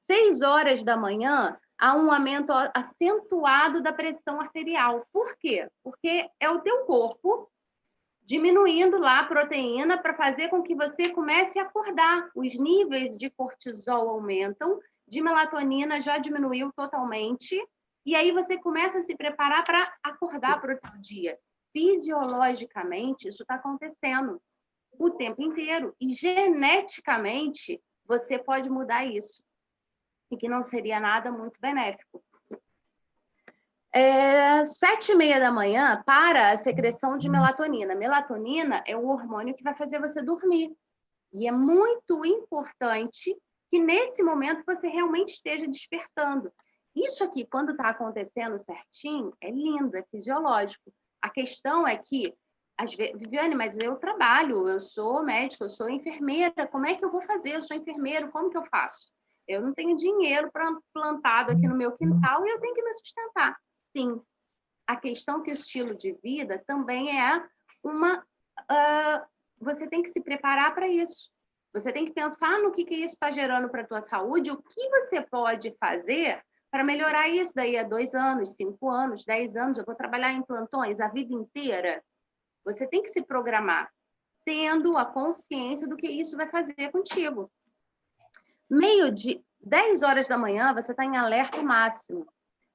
6 horas da manhã, há um aumento acentuado da pressão arterial. Por quê? Porque é o teu corpo diminuindo lá a proteína para fazer com que você comece a acordar. Os níveis de cortisol aumentam, de melatonina já diminuiu totalmente, e aí você começa a se preparar para acordar para o dia. Fisiologicamente, isso está acontecendo o tempo inteiro. E geneticamente, você pode mudar isso. E que não seria nada muito benéfico. 7h30 da manhã, para a secreção de melatonina. Melatonina é o hormônio que vai fazer você dormir. E é muito importante que nesse momento você realmente esteja despertando. Isso aqui, quando está acontecendo certinho, é lindo, é fisiológico. A questão é que, Viviane, mas eu trabalho, eu sou médica, eu sou enfermeira, como é que eu vou fazer? Eu sou enfermeira, como que eu faço? Eu não tenho dinheiro plantado aqui no meu quintal e eu tenho que me sustentar. Sim, a questão que o estilo de vida também é você tem que se preparar para isso. Você tem que pensar no que isso está gerando para a tua saúde, o que você pode fazer para melhorar isso daí a 2 anos, 5 anos, 10 anos. Eu vou trabalhar em plantões a vida inteira. Você tem que se programar. tendo a consciência do que isso vai fazer contigo. Meio-dia, 10 horas da manhã, você está em alerta máximo.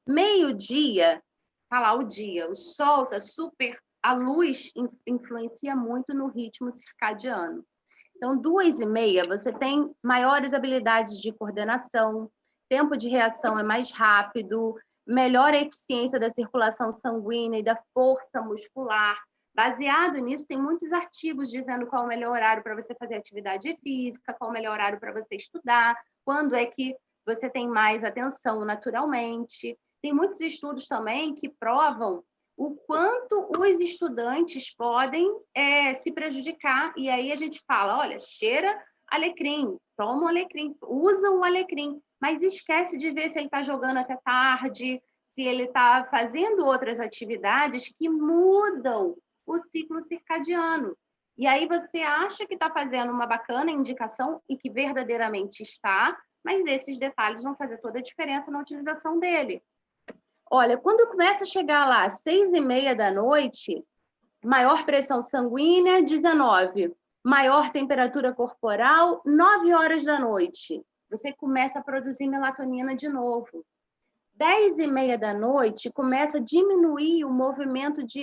Meio-dia, tá lá o dia, o sol tá super... A luz influencia muito no ritmo circadiano. Então, 2h30, você tem maiores habilidades de coordenação, tempo de reação é mais rápido, melhora a eficiência da circulação sanguínea e da força muscular. Baseado nisso, tem muitos artigos dizendo qual é o melhor horário para você fazer atividade física, qual é o melhor horário para você estudar, quando é que você tem mais atenção naturalmente. Tem muitos estudos também que provam o quanto os estudantes podem se prejudicar. E aí a gente fala, olha, cheira alecrim, toma o alecrim, usa o alecrim, mas esquece de ver se ele está jogando até tarde, se ele está fazendo outras atividades que mudam o ciclo circadiano. E aí você acha que está fazendo uma bacana indicação e que verdadeiramente está, mas esses detalhes vão fazer toda a diferença na utilização dele. Olha, quando começa a chegar lá às 6h30 da noite, maior pressão sanguínea, 19. Maior temperatura corporal, 9 horas da noite. Você começa a produzir melatonina de novo. 10h30 da noite, começa a diminuir o movimento de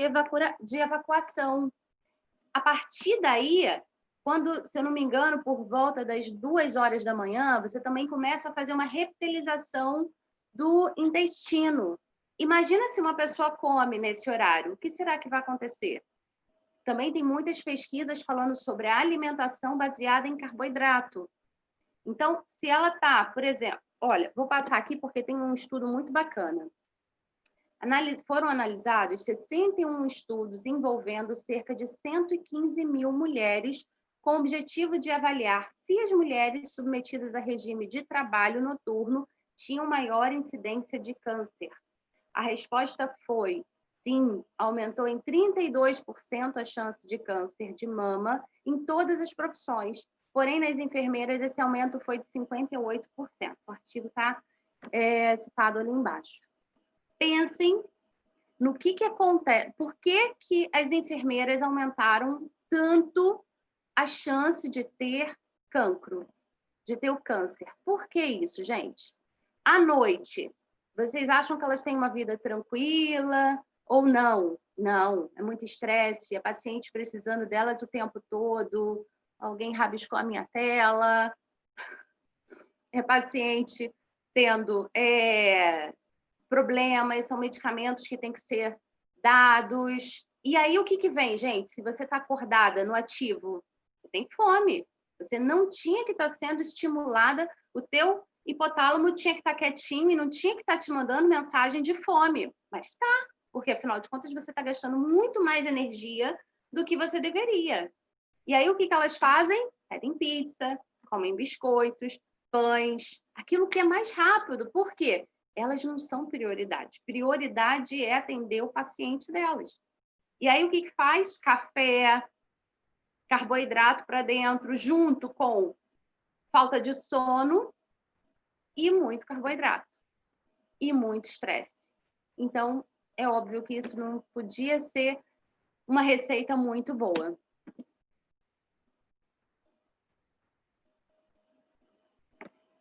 evacuação. A partir daí, quando, se eu não me engano, por volta das 2 horas da manhã, você também começa a fazer uma reptilização do intestino. Imagina se uma pessoa come nesse horário, o que será que vai acontecer? Também tem muitas pesquisas falando sobre a alimentação baseada em carboidrato. Então, se ela está, por exemplo, olha, vou passar aqui porque tem um estudo muito bacana. Foram analisados 61 estudos envolvendo cerca de 115 mil mulheres com o objetivo de avaliar se as mulheres submetidas a regime de trabalho noturno tinham maior incidência de câncer. A resposta foi sim, aumentou em 32% a chance de câncer de mama em todas as profissões. Porém, nas enfermeiras, esse aumento foi de 58%. O artigo está citado ali embaixo. Pensem no que acontece, por que as enfermeiras aumentaram tanto a chance de ter cancro, de ter o câncer. Por que isso, gente? À noite, vocês acham que elas têm uma vida tranquila ou não? Não, é muito estresse, a paciente precisando delas o tempo todo, alguém rabiscou a minha tela, é paciente tendo problemas, são medicamentos que têm que ser dados. E aí, o que vem, gente? Se você está acordada no ativo, você tem fome. Você não tinha que estar sendo estimulada, o teu hipotálamo tinha que estar quietinho e não tinha que estar te mandando mensagem de fome. Mas está, porque afinal de contas você está gastando muito mais energia do que você deveria. E aí, o que elas fazem? Pedem pizza, comem biscoitos, pães, aquilo que é mais rápido. Por quê? Elas não são prioridade. Prioridade é atender o paciente delas. E aí, o que faz? Café, carboidrato para dentro, junto com falta de sono e muito carboidrato. E muito estresse. Então, é óbvio que isso não podia ser uma receita muito boa.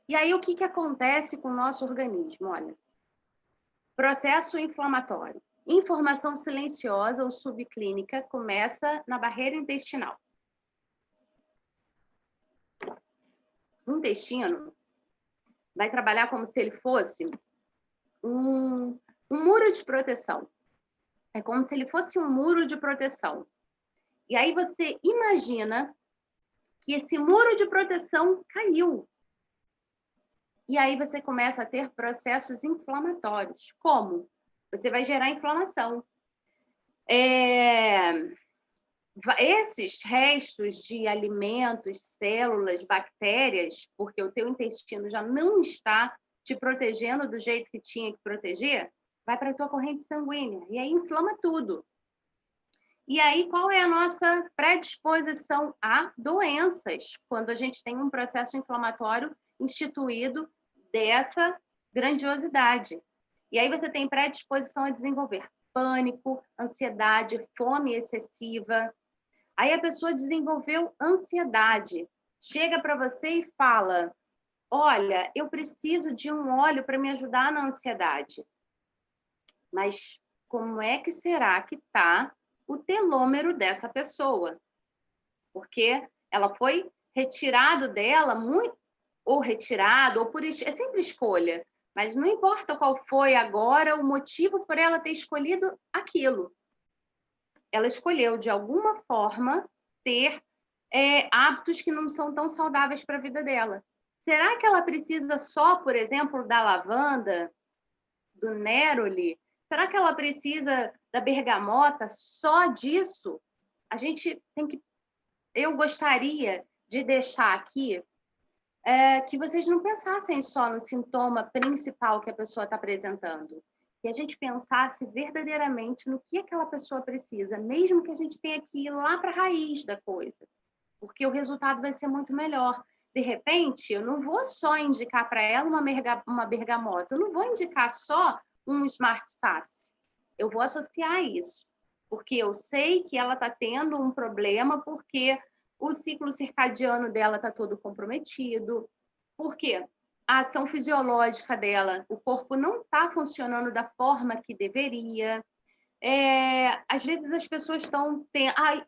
E aí, o que acontece com o nosso organismo? Olha, processo inflamatório. Informação silenciosa ou subclínica começa na barreira intestinal. O intestino vai trabalhar como se ele fosse um muro de proteção. É como se ele fosse um muro de proteção. E aí você imagina que esse muro de proteção caiu. E aí você começa a ter processos inflamatórios. Como? Você vai gerar inflamação. Esses restos de alimentos, células, bactérias, porque o teu intestino já não está te protegendo do jeito que tinha que proteger, vai para a tua corrente sanguínea. E aí inflama tudo. E aí, qual é a nossa predisposição a doenças? Quando a gente tem um processo inflamatório instituído dessa grandiosidade. E aí você tem predisposição a desenvolver pânico, ansiedade, fome excessiva. Aí a pessoa desenvolveu ansiedade. Chega para você e fala: olha, eu preciso de um óleo para me ajudar na ansiedade. Mas como é que será que está o telômero dessa pessoa? Porque ela foi retirado dela muito, ou retirado, ou por é sempre escolha. Mas não importa qual foi agora o motivo por ela ter escolhido aquilo. Ela escolheu, de alguma forma, ter hábitos que não são tão saudáveis para a vida dela. Será que ela precisa só, por exemplo, da lavanda, do neroli? Será que ela precisa da bergamota, só disso? A gente tem que... Eu gostaria de deixar aqui que vocês não pensassem só no sintoma principal que a pessoa está apresentando. Que a gente pensasse verdadeiramente no que aquela pessoa precisa, mesmo que a gente tenha que ir lá para a raiz da coisa, porque o resultado vai ser muito melhor. De repente, eu não vou só indicar para ela uma bergamota, eu não vou indicar só um Smart Sass. Eu vou associar isso, porque eu sei que ela está tendo um problema, porque o ciclo circadiano dela está todo comprometido, porque a ação fisiológica dela, o corpo não está funcionando da forma que deveria. Às vezes as pessoas estão...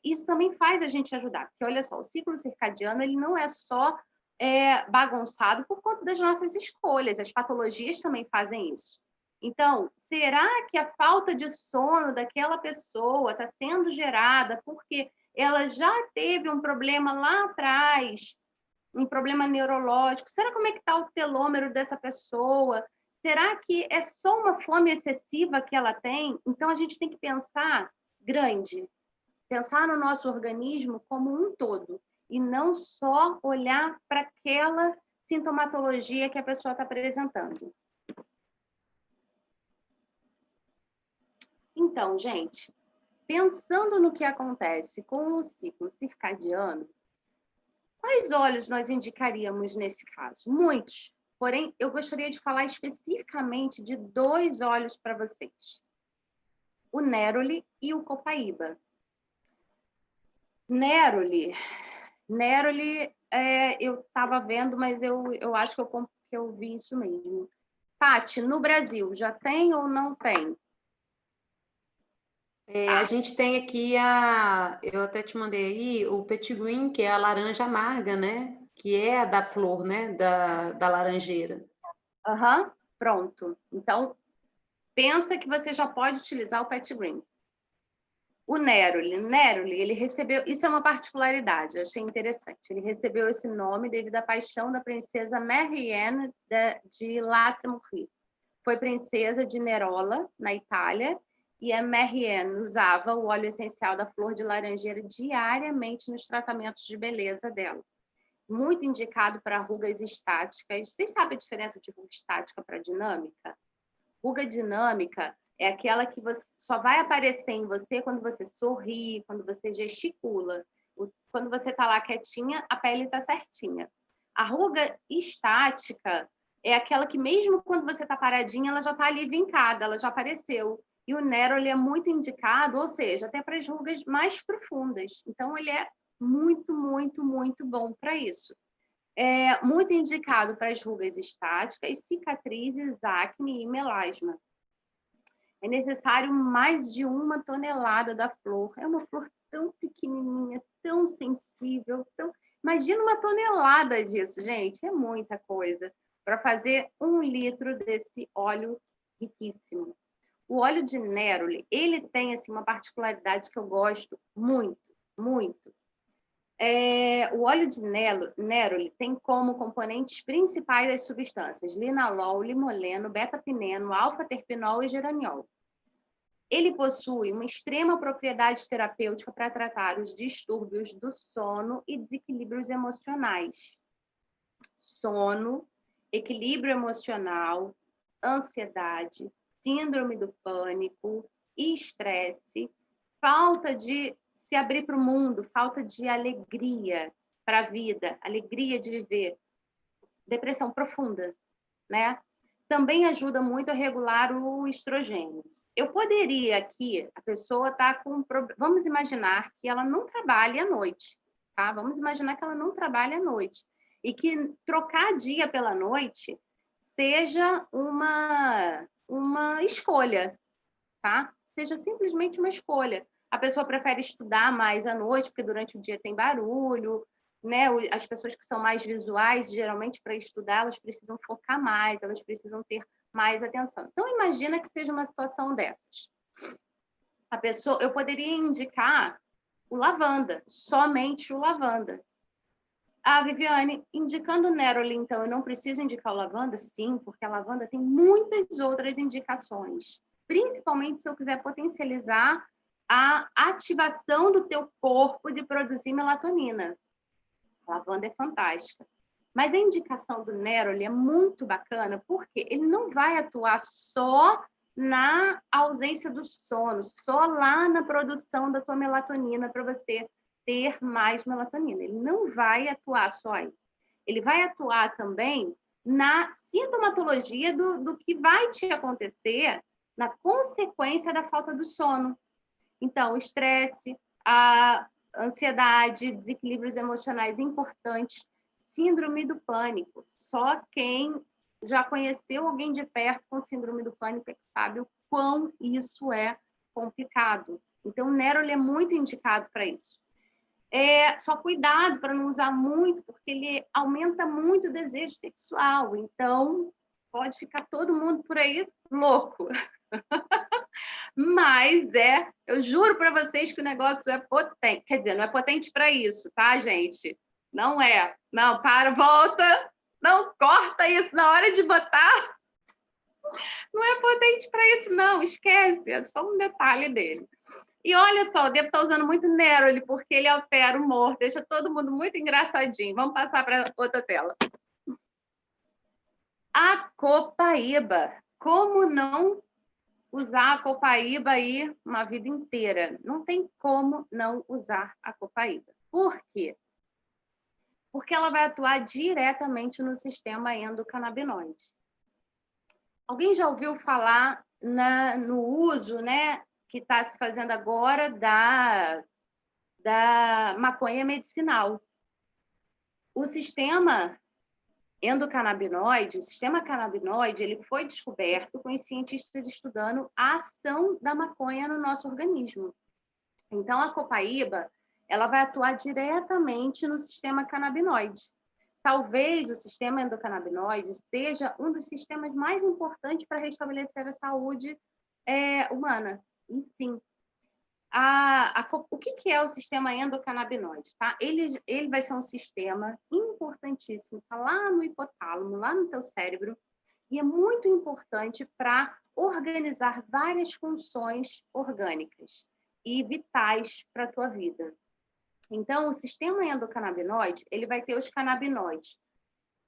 isso também faz a gente ajudar, porque olha só, o ciclo circadiano ele não é só bagunçado por conta das nossas escolhas, as patologias também fazem isso. Então, será que a falta de sono daquela pessoa está sendo gerada porque ela já teve um problema lá atrás, um problema neurológico? Será como é que está o telômero dessa pessoa? Será que é só uma fome excessiva que ela tem? Então, a gente tem que pensar grande, pensar no nosso organismo como um todo, e não só olhar para aquela sintomatologia que a pessoa está apresentando. Então, gente, pensando no que acontece com o ciclo circadiano, quais óleos nós indicaríamos nesse caso? Muitos. Porém, eu gostaria de falar especificamente de 2 óleos para vocês. O Neroli e o Copaíba. Neroli, eu estava vendo, mas eu acho que eu vi isso mesmo. Tati, no Brasil, já tem ou não tem? A gente tem aqui eu até te mandei aí o Petit Green, que é a laranja amarga, né? Que é a da flor, né? Da laranjeira. Pronto. Então, pensa que você já pode utilizar o Petit Green. O Neroli, ele recebeu... Isso é uma particularidade, eu achei interessante. Ele recebeu esse nome devido à paixão da princesa Marianne de La Trémouille. Foi princesa de Nerola, na Itália, e a Marianne usava o óleo essencial da flor de laranjeira diariamente nos tratamentos de beleza dela. Muito indicado para rugas estáticas. Vocês sabem a diferença de ruga estática para dinâmica? Ruga dinâmica é aquela que só vai aparecer em você quando você sorri, quando você gesticula. Quando você está lá quietinha, a pele está certinha. A ruga estática é aquela que mesmo quando você está paradinha, ela já está ali vincada, ela já apareceu. E o Neroli é muito indicado, ou seja, até para as rugas mais profundas. Então, ele é muito, muito, muito bom para isso. É muito indicado para as rugas estáticas, cicatrizes, acne e melasma. É necessário mais de 1 tonelada da flor. É uma flor tão pequenininha, tão sensível. Imagina 1 tonelada disso, gente. É muita coisa para fazer 1 litro desse óleo riquíssimo. O óleo de Neroli, ele tem assim, uma particularidade que eu gosto muito, muito. O óleo de Neroli tem como componentes principais as substâncias linalol, limoleno, beta-pineno, alfa-terpinol e geraniol. Ele possui uma extrema propriedade terapêutica para tratar os distúrbios do sono e desequilíbrios emocionais. Sono, equilíbrio emocional, ansiedade, síndrome do pânico, estresse, falta de se abrir para o mundo, falta de alegria para a vida, alegria de viver, depressão profunda, né? Também ajuda muito a regular o estrogênio. eu poderia aqui, a pessoa está com... Vamos imaginar que ela não trabalha à noite, tá? Vamos imaginar que ela não trabalha à noite. E que trocar dia pela noite seja uma escolha, tá? Seja simplesmente uma escolha. A pessoa prefere estudar mais à noite, porque durante o dia tem barulho, né? As pessoas que são mais visuais, geralmente para estudar, elas precisam focar mais, elas precisam ter mais atenção. Então, imagina que seja uma situação dessas. A pessoa, eu poderia indicar o lavanda, somente o lavanda. Ah, Viviane, indicando o Neroli, então, eu não preciso indicar o lavanda? Sim, porque a lavanda tem muitas outras indicações. Principalmente se eu quiser potencializar a ativação do teu corpo de produzir melatonina. A lavanda é fantástica. Mas a indicação do Neroli é muito bacana, porque ele não vai atuar só na ausência do sono, só lá na produção da tua melatonina para você ter mais melatonina. Ele não vai atuar só aí. Ele vai atuar também na sintomatologia do que vai te acontecer na consequência da falta do sono. Então, o estresse, a ansiedade, desequilíbrios emocionais importantes, síndrome do pânico. Só quem já conheceu alguém de perto com síndrome do pânico é que sabe o quão isso é complicado. Então, o Neroli é muito indicado para isso. Só cuidado para não usar muito, porque ele aumenta muito o desejo sexual. Então, pode ficar todo mundo por aí louco. Mas eu juro para vocês que o negócio é potente. Quer dizer, não é potente para isso, tá, gente? Não é. Não, para, volta. Não, corta isso na hora de botar. Não é potente para isso, não. Esquece. É só um detalhe dele. E olha só, eu devo estar usando muito Neroli, porque ele altera o humor, deixa todo mundo muito engraçadinho. Vamos passar para outra tela. A copaíba. Como não usar a copaíba aí uma vida inteira? Não tem como não usar a copaíba. Por quê? Porque ela vai atuar diretamente no sistema endocannabinoide. Alguém já ouviu falar no uso, né, que está se fazendo agora da maconha medicinal? O sistema endocannabinoide, o sistema canabinoide, ele foi descoberto com os cientistas estudando a ação da maconha no nosso organismo. Então, a copaíba, ela vai atuar diretamente no sistema canabinoide. Talvez o sistema endocannabinoide seja um dos sistemas mais importantes para restabelecer a saúde humana. E sim, o que é o sistema endocannabinoide? Tá? Ele vai ser um sistema importantíssimo, está lá no hipotálamo, lá no teu cérebro, e é muito importante para organizar várias funções orgânicas e vitais para a tua vida. Então, o sistema endocannabinoide, ele vai ter os canabinoides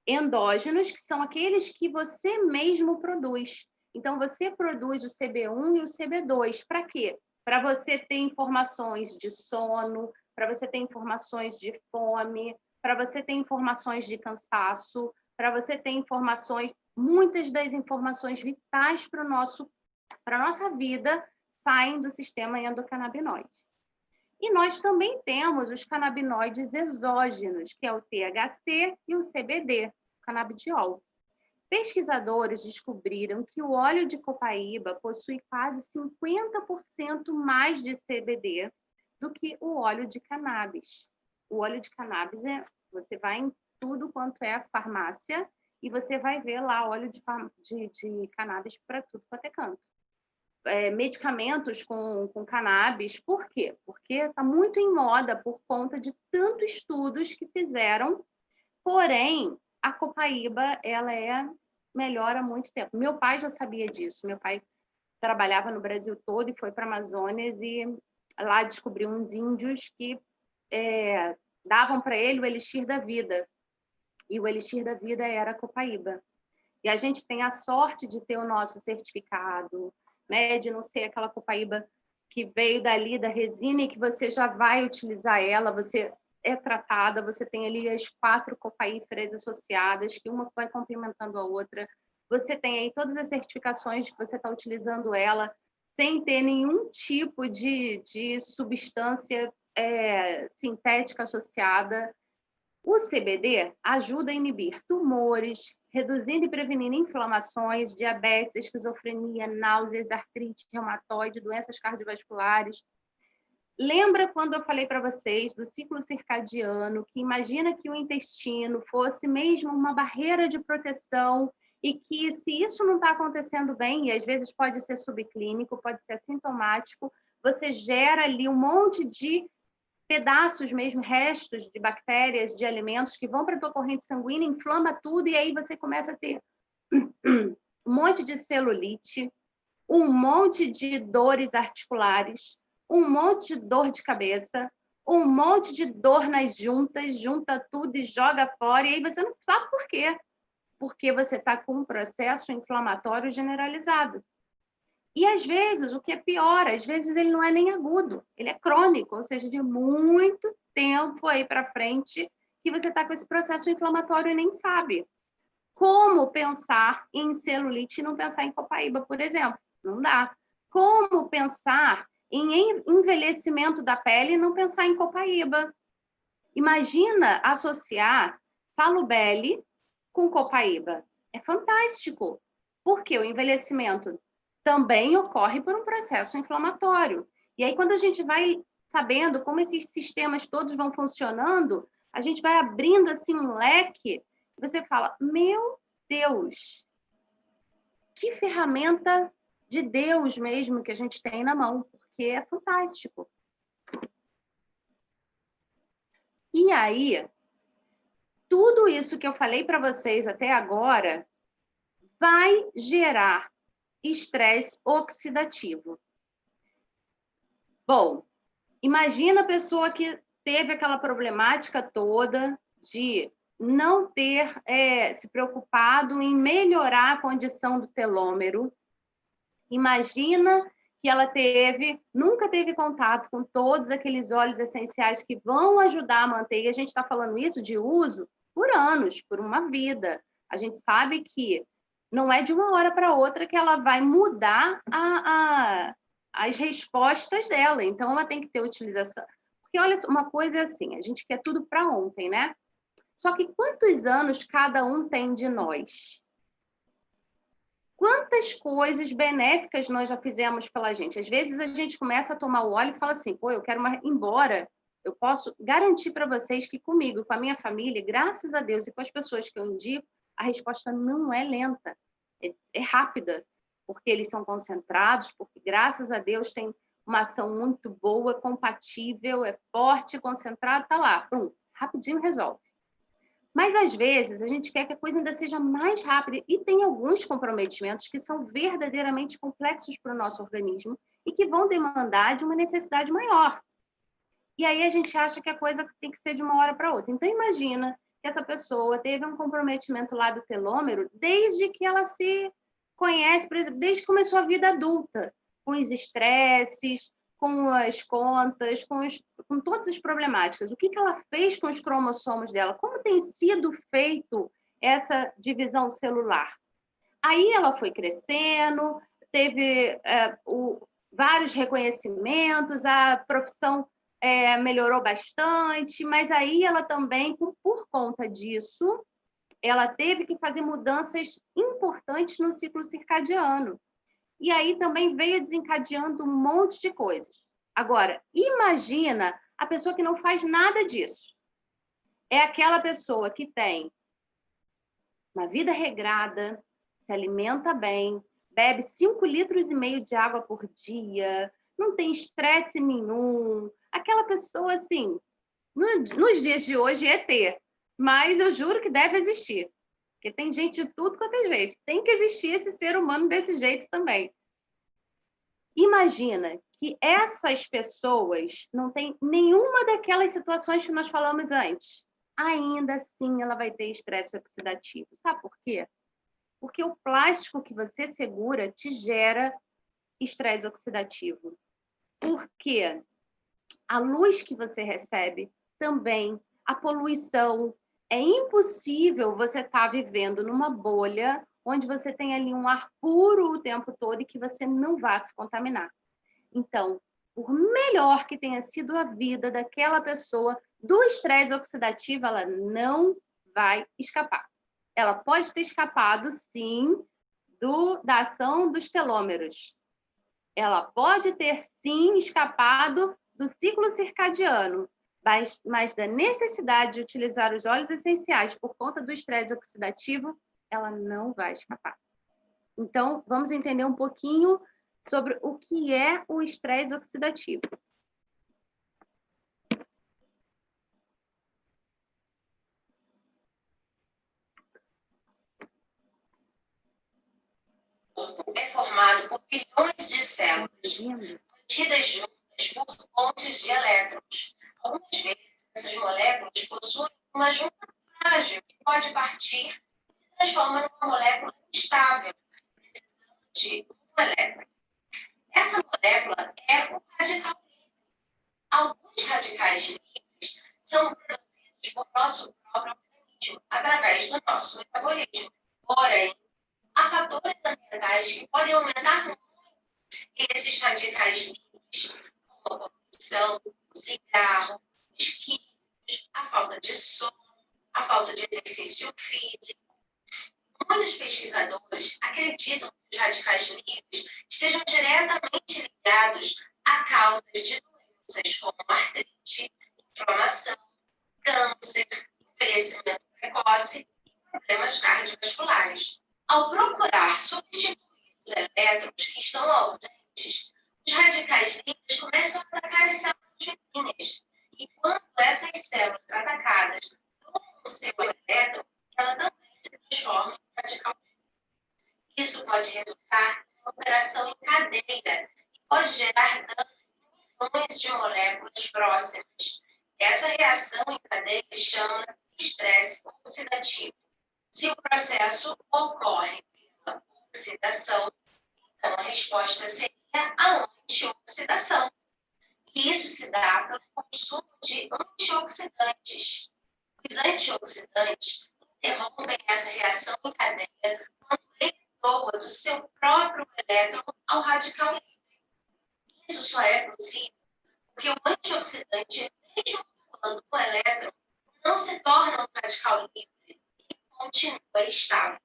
endógenos, que são aqueles que você mesmo produz. Então, você produz o CB1 e o CB2. Para quê? Para você ter informações de sono, para você ter informações de fome, para você ter informações de cansaço, para você ter informações, muitas das informações vitais para a nossa vida saem do sistema endocannabinoide. E nós também temos os canabinoides exógenos, que é o THC e o CBD, o canabidiol. Pesquisadores descobriram que o óleo de copaíba possui quase 50% mais de CBD do que o óleo de cannabis. O óleo de cannabis, você vai em tudo quanto é farmácia e você vai ver lá óleo de cannabis para tudo quanto é canto. Medicamentos com cannabis. Por quê? Porque está muito em moda por conta de tantos estudos que fizeram, porém, a copaíba, ela é melhor há muito tempo. Meu pai já sabia disso, meu pai trabalhava no Brasil todo e foi para a Amazonas e lá descobriu uns índios que davam para ele o elixir da vida, e o elixir da vida era a copaíba. E a gente tem a sorte de ter o nosso certificado, né, de não ser aquela copaíba que veio dali da resina e que você já vai utilizar ela, você é tratada, você tem ali as 4 copaíferas associadas, que uma vai complementando a outra, você tem aí todas as certificações de que você está utilizando ela sem ter nenhum tipo de substância sintética associada. O CBD ajuda a inibir tumores, reduzindo e prevenindo inflamações, diabetes, esquizofrenia, náuseas, artrite reumatoide, doenças cardiovasculares. Lembra quando eu falei para vocês do ciclo circadiano, que imagina que o intestino fosse mesmo uma barreira de proteção e que se isso não está acontecendo bem, e às vezes pode ser subclínico, pode ser assintomático, você gera ali um monte de pedaços mesmo, restos de bactérias, de alimentos que vão para a tua corrente sanguínea, inflama tudo e aí você começa a ter um monte de celulite, um monte de dores articulares, um monte de dor de cabeça, um monte de dor nas juntas, junta tudo e joga fora, e aí você não sabe por quê. Porque você está com um processo inflamatório generalizado. E às vezes, o que é pior, às vezes ele não é nem agudo, ele é crônico, ou seja, de muito tempo aí para frente que você está com esse processo inflamatório e nem sabe. Como pensar em celulite e não pensar em copaíba, por exemplo? Não dá. Como pensar em envelhecimento da pele e não pensar em copaíba? Imagina associar Salubelle com copaíba. É fantástico, porque o envelhecimento também ocorre por um processo inflamatório. E aí, quando a gente vai sabendo como esses sistemas todos vão funcionando, a gente vai abrindo assim um leque, e você fala, meu Deus, que ferramenta de Deus mesmo que a gente tem na mão, porque é fantástico. E aí, tudo isso que eu falei para vocês até agora vai gerar estresse oxidativo. Bom, imagina a pessoa que teve aquela problemática toda de não ter se preocupado em melhorar a condição do telômero. Imagina que ela nunca teve contato com todos aqueles óleos essenciais que vão ajudar a manter, e a gente está falando isso de uso por anos, por uma vida. A gente sabe que não é de uma hora para outra que ela vai mudar as respostas dela. Então, ela tem que ter utilização. Porque, olha, uma coisa é assim, a gente quer tudo para ontem, né? Só que quantos anos cada um tem de nós? Quantas coisas benéficas nós já fizemos pela gente? Às vezes a gente começa a tomar o óleo e fala assim, pô, eu quero ir embora. Eu posso garantir para vocês que comigo, com a minha família, graças a Deus, e com as pessoas que eu indico, a resposta não é lenta, é rápida, porque eles são concentrados, porque graças a Deus tem uma ação muito boa, compatível, é forte, concentrado, tá lá, pum, rapidinho resolve. Mas, às vezes, a gente quer que a coisa ainda seja mais rápida. E tem alguns comprometimentos que são verdadeiramente complexos para o nosso organismo e que vão demandar de uma necessidade maior. E aí a gente acha que a coisa tem que ser de uma hora para outra. Então, imagina que essa pessoa teve um comprometimento lá do telômero desde que ela se conhece, por exemplo, desde que começou a vida adulta, com os estresses, com as contas, com todas as problemáticas. O que ela fez com os cromossomos dela? Como tem sido feito essa divisão celular? Aí ela foi crescendo, teve vários reconhecimentos, a profissão melhorou bastante, mas aí ela também, por conta disso, ela teve que fazer mudanças importantes no ciclo circadiano. E aí também veio desencadeando um monte de coisas. Agora, imagina a pessoa que não faz nada disso. É aquela pessoa que tem uma vida regrada, se alimenta bem, bebe 5,5 litros de água por dia, não tem estresse nenhum. Aquela pessoa, assim, nos dias de hoje é ter, mas eu juro que deve existir. Porque tem gente de tudo quanto é jeito. Tem que existir esse ser humano desse jeito também. Imagina que essas pessoas não têm nenhuma daquelas situações que nós falamos antes. Ainda assim, ela vai ter estresse oxidativo. Sabe por quê? Porque o plástico que você segura te gera estresse oxidativo. Porque a luz que você recebe também, a poluição. É impossível você estar vivendo numa bolha onde você tem ali um ar puro o tempo todo e que você não vá se contaminar. Então, por melhor que tenha sido a vida daquela pessoa, do estresse oxidativo, ela não vai escapar. Ela pode ter escapado, sim, da ação dos telômeros. Ela pode ter, sim, escapado do ciclo circadiano, mas da necessidade de utilizar os óleos essenciais por conta do estresse oxidativo, ela não vai escapar. Então, vamos entender um pouquinho sobre o que é o estresse oxidativo. É formado por bilhões de células, mantidas juntas por pontes de elétrons. Algumas vezes, essas moléculas possuem uma junta frágil que pode partir e se transforma numa molécula instável, precisando de um elétron. Essa molécula é o radical livre. Alguns radicais livres são produzidos por nosso próprio organismo, através do nosso metabolismo. Porém, há fatores ambientais que podem aumentar muito esses radicais livres, como a poluição, o cigarro, os químicos, a falta de sono, a falta de exercício físico. Muitos pesquisadores acreditam que os radicais livres estejam diretamente ligados a causas de doenças como artrite, inflamação, câncer, envelhecimento precoce e problemas cardiovasculares. Ao procurar substituir os elétrons que estão ausentes, os radicais livres começam a atacar as células vizinhas. E quando essas células atacadas tomam o seu elétron, ela também se transforma em radical livre. Isso pode resultar em uma operação em cadeia e pode gerar danos em milhões de moléculas próximas. Essa reação em cadeia se chama estresse oxidativo. Se o processo ocorre pela oxidação, então a resposta seria a antioxidação. E isso se dá pelo consumo de antioxidantes. Os antioxidantes interrompem essa reação em cadeia quando ele doa do seu próprio elétron ao radical livre. Isso só é possível porque o antioxidante, mesmo doando o elétron, não se torna um radical livre e continua estável.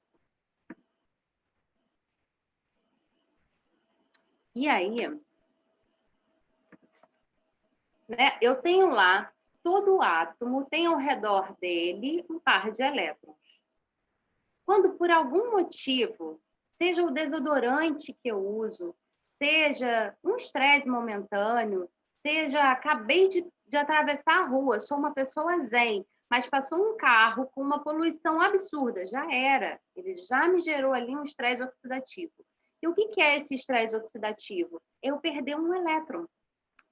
E aí, né, eu tenho lá, todo átomo tem ao redor dele um par de elétrons. Quando por algum motivo, seja o desodorante que eu uso, seja um estresse momentâneo, seja acabei de atravessar a rua, sou uma pessoa zen, mas passou um carro com uma poluição absurda, já era, ele já me gerou ali um estresse oxidativo. E o que é esse estresse oxidativo? Eu perder um elétron.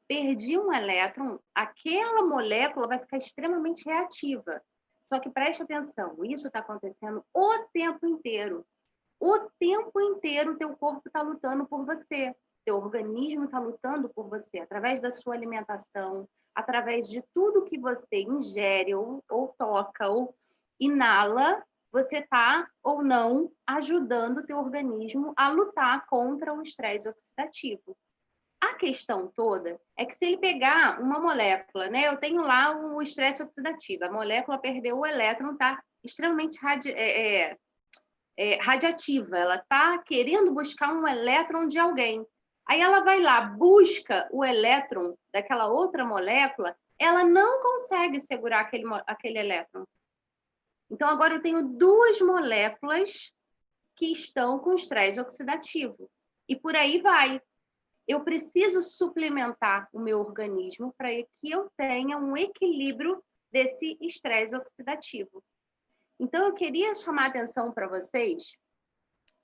Perdi um elétron, aquela molécula vai ficar extremamente reativa. Só que preste atenção, isso está acontecendo o tempo inteiro. O tempo inteiro o teu corpo está lutando por você. Teu organismo está lutando por você, através da sua alimentação, através de tudo que você ingere, ou toca, ou inala, você está ou não ajudando o teu organismo a lutar contra o estresse oxidativo. A questão toda é que se ele pegar uma molécula, né? Eu tenho lá o estresse oxidativo, a molécula perdeu o elétron, está extremamente radiativa, ela está querendo buscar um elétron de alguém. Aí ela vai lá, busca o elétron daquela outra molécula, ela não consegue segurar aquele elétron. Então, agora eu tenho duas moléculas que estão com estresse oxidativo. E por aí vai. Eu preciso suplementar o meu organismo para que eu tenha um equilíbrio desse estresse oxidativo. Então, eu queria chamar a atenção para vocês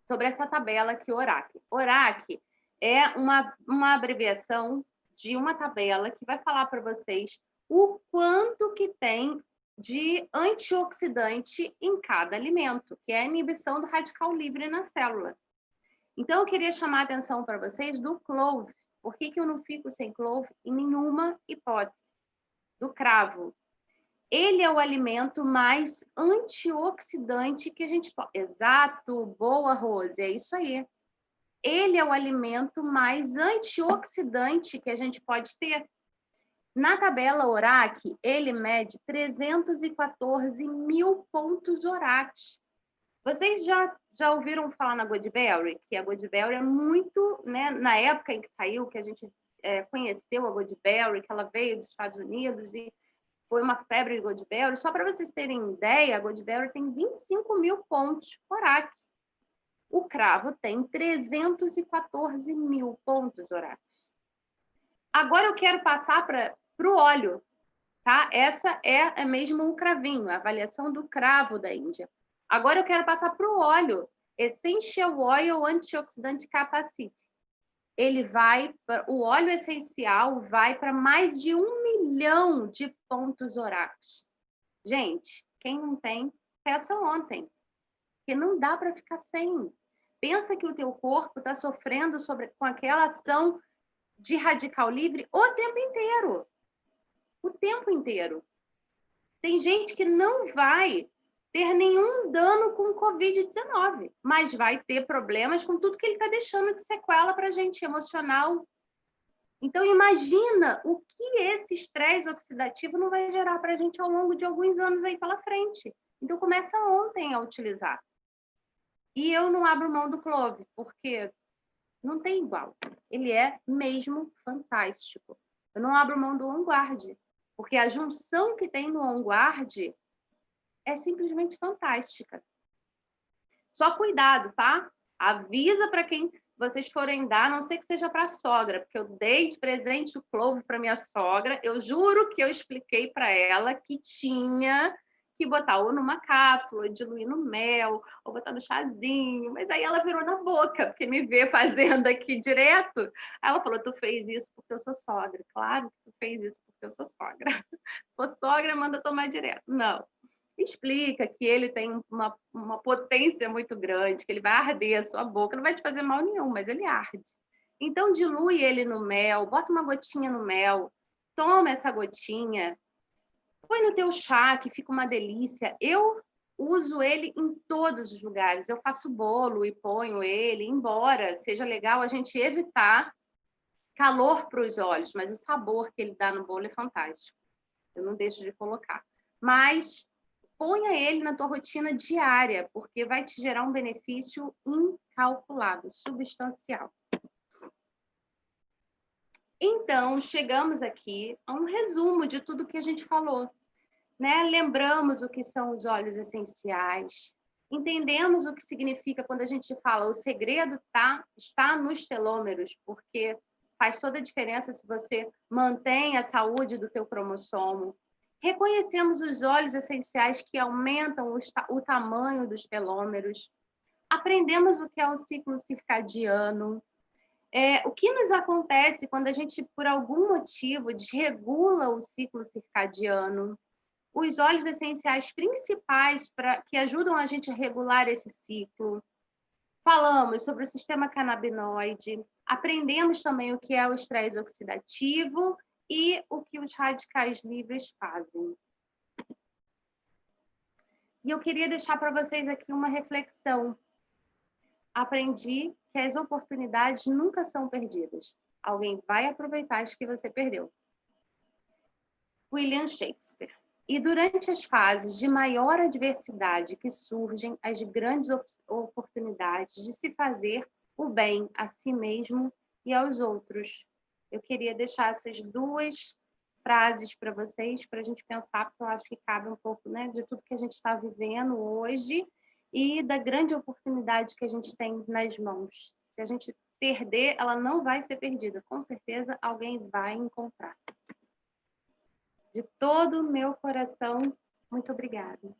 sobre essa tabela aqui, ORAC. ORAC é uma abreviação de uma tabela que vai falar para vocês o quanto que tem de antioxidante em cada alimento, que é a inibição do radical livre na célula. Então, eu queria chamar a atenção para vocês do clove. Por que eu não fico sem clove? Em nenhuma hipótese. Do cravo. Ele é o alimento mais antioxidante que a gente pode... Exato, boa, Rose, é isso aí. Ele é o alimento mais antioxidante que a gente pode ter. Na tabela ORAC, ele mede 314 mil pontos ORAC. Vocês já ouviram falar na Goodberry? Que a Goodberry é muito, né? Na época em que saiu, que a gente conheceu a Goodberry, que ela veio dos Estados Unidos e foi uma febre de Goodberry. Só para vocês terem ideia, a Goodberry tem 25 mil pontos ORAC. O cravo tem 314 mil pontos ORAC. Agora eu quero passar para o óleo, tá? Essa é mesmo o cravinho, a avaliação do cravo da Índia. Agora eu quero passar para o óleo, Essential Oil Antioxidant Capacity. O óleo essencial vai para mais de 1 milhão de pontos ORAC. Gente, quem não tem, peça ontem, porque não dá para ficar sem. Pensa que o teu corpo está sofrendo com aquela ação de radical livre o tempo inteiro. O tempo inteiro. Tem gente que não vai ter nenhum dano com Covid-19, mas vai ter problemas com tudo que ele está deixando de sequela para a gente, emocional. Então, imagina o que esse estresse oxidativo não vai gerar para a gente ao longo de alguns anos aí pela frente. Então, começa ontem a utilizar. E eu não abro mão do Clove, porque não tem igual. Ele é mesmo fantástico. Eu não abro mão do On Guard, porque a junção que tem no On Guard é simplesmente fantástica. Só cuidado, tá? Avisa para quem vocês forem dar, a não sei que seja para a sogra, porque eu dei de presente o Clove para minha sogra. Eu juro que eu expliquei para ela que tinha que botar ou numa cápsula, ou diluir no mel, ou botar no chazinho. Mas aí ela virou na boca, porque me vê fazendo aqui direto. Aí ela falou, tu fez isso porque eu sou sogra. Claro que tu fez isso porque eu sou sogra. Se for sogra, manda tomar direto. Não. Explica que ele tem uma potência muito grande, que ele vai arder a sua boca, não vai te fazer mal nenhum, mas ele arde. Então, dilui ele no mel, bota uma gotinha no mel, toma essa gotinha, põe no teu chá, que fica uma delícia. Eu uso ele em todos os lugares. Eu faço bolo e ponho ele, embora seja legal a gente evitar calor para os olhos, mas o sabor que ele dá no bolo é fantástico. Eu não deixo de colocar. Mas ponha ele na tua rotina diária, porque vai te gerar um benefício incalculável, substancial. Então, chegamos aqui a um resumo de tudo que a gente falou, né? Lembramos o que são os óleos essenciais, entendemos o que significa quando a gente fala o segredo está nos telômeros, porque faz toda a diferença se você mantém a saúde do teu cromossomo. Reconhecemos os óleos essenciais que aumentam o tamanho dos telômeros. Aprendemos o que é o ciclo circadiano. O que nos acontece quando a gente, por algum motivo, desregula o ciclo circadiano. Os óleos essenciais principais que ajudam a gente a regular esse ciclo. Falamos sobre o sistema canabinoide. Aprendemos também o que é o estresse oxidativo e o que os radicais livres fazem. E eu queria deixar para vocês aqui uma reflexão. Aprendi que as oportunidades nunca são perdidas. Alguém vai aproveitar as que você perdeu. William Shakespeare. E durante as fases de maior adversidade que surgem as grandes oportunidades de se fazer o bem a si mesmo e aos outros. Eu queria deixar essas duas frases para vocês, para a gente pensar, porque eu acho que cabe um pouco, né, de tudo que a gente está vivendo hoje e da grande oportunidade que a gente tem nas mãos. Se a gente perder, ela não vai ser perdida. Com certeza, alguém vai encontrar. De todo o meu coração, muito obrigada.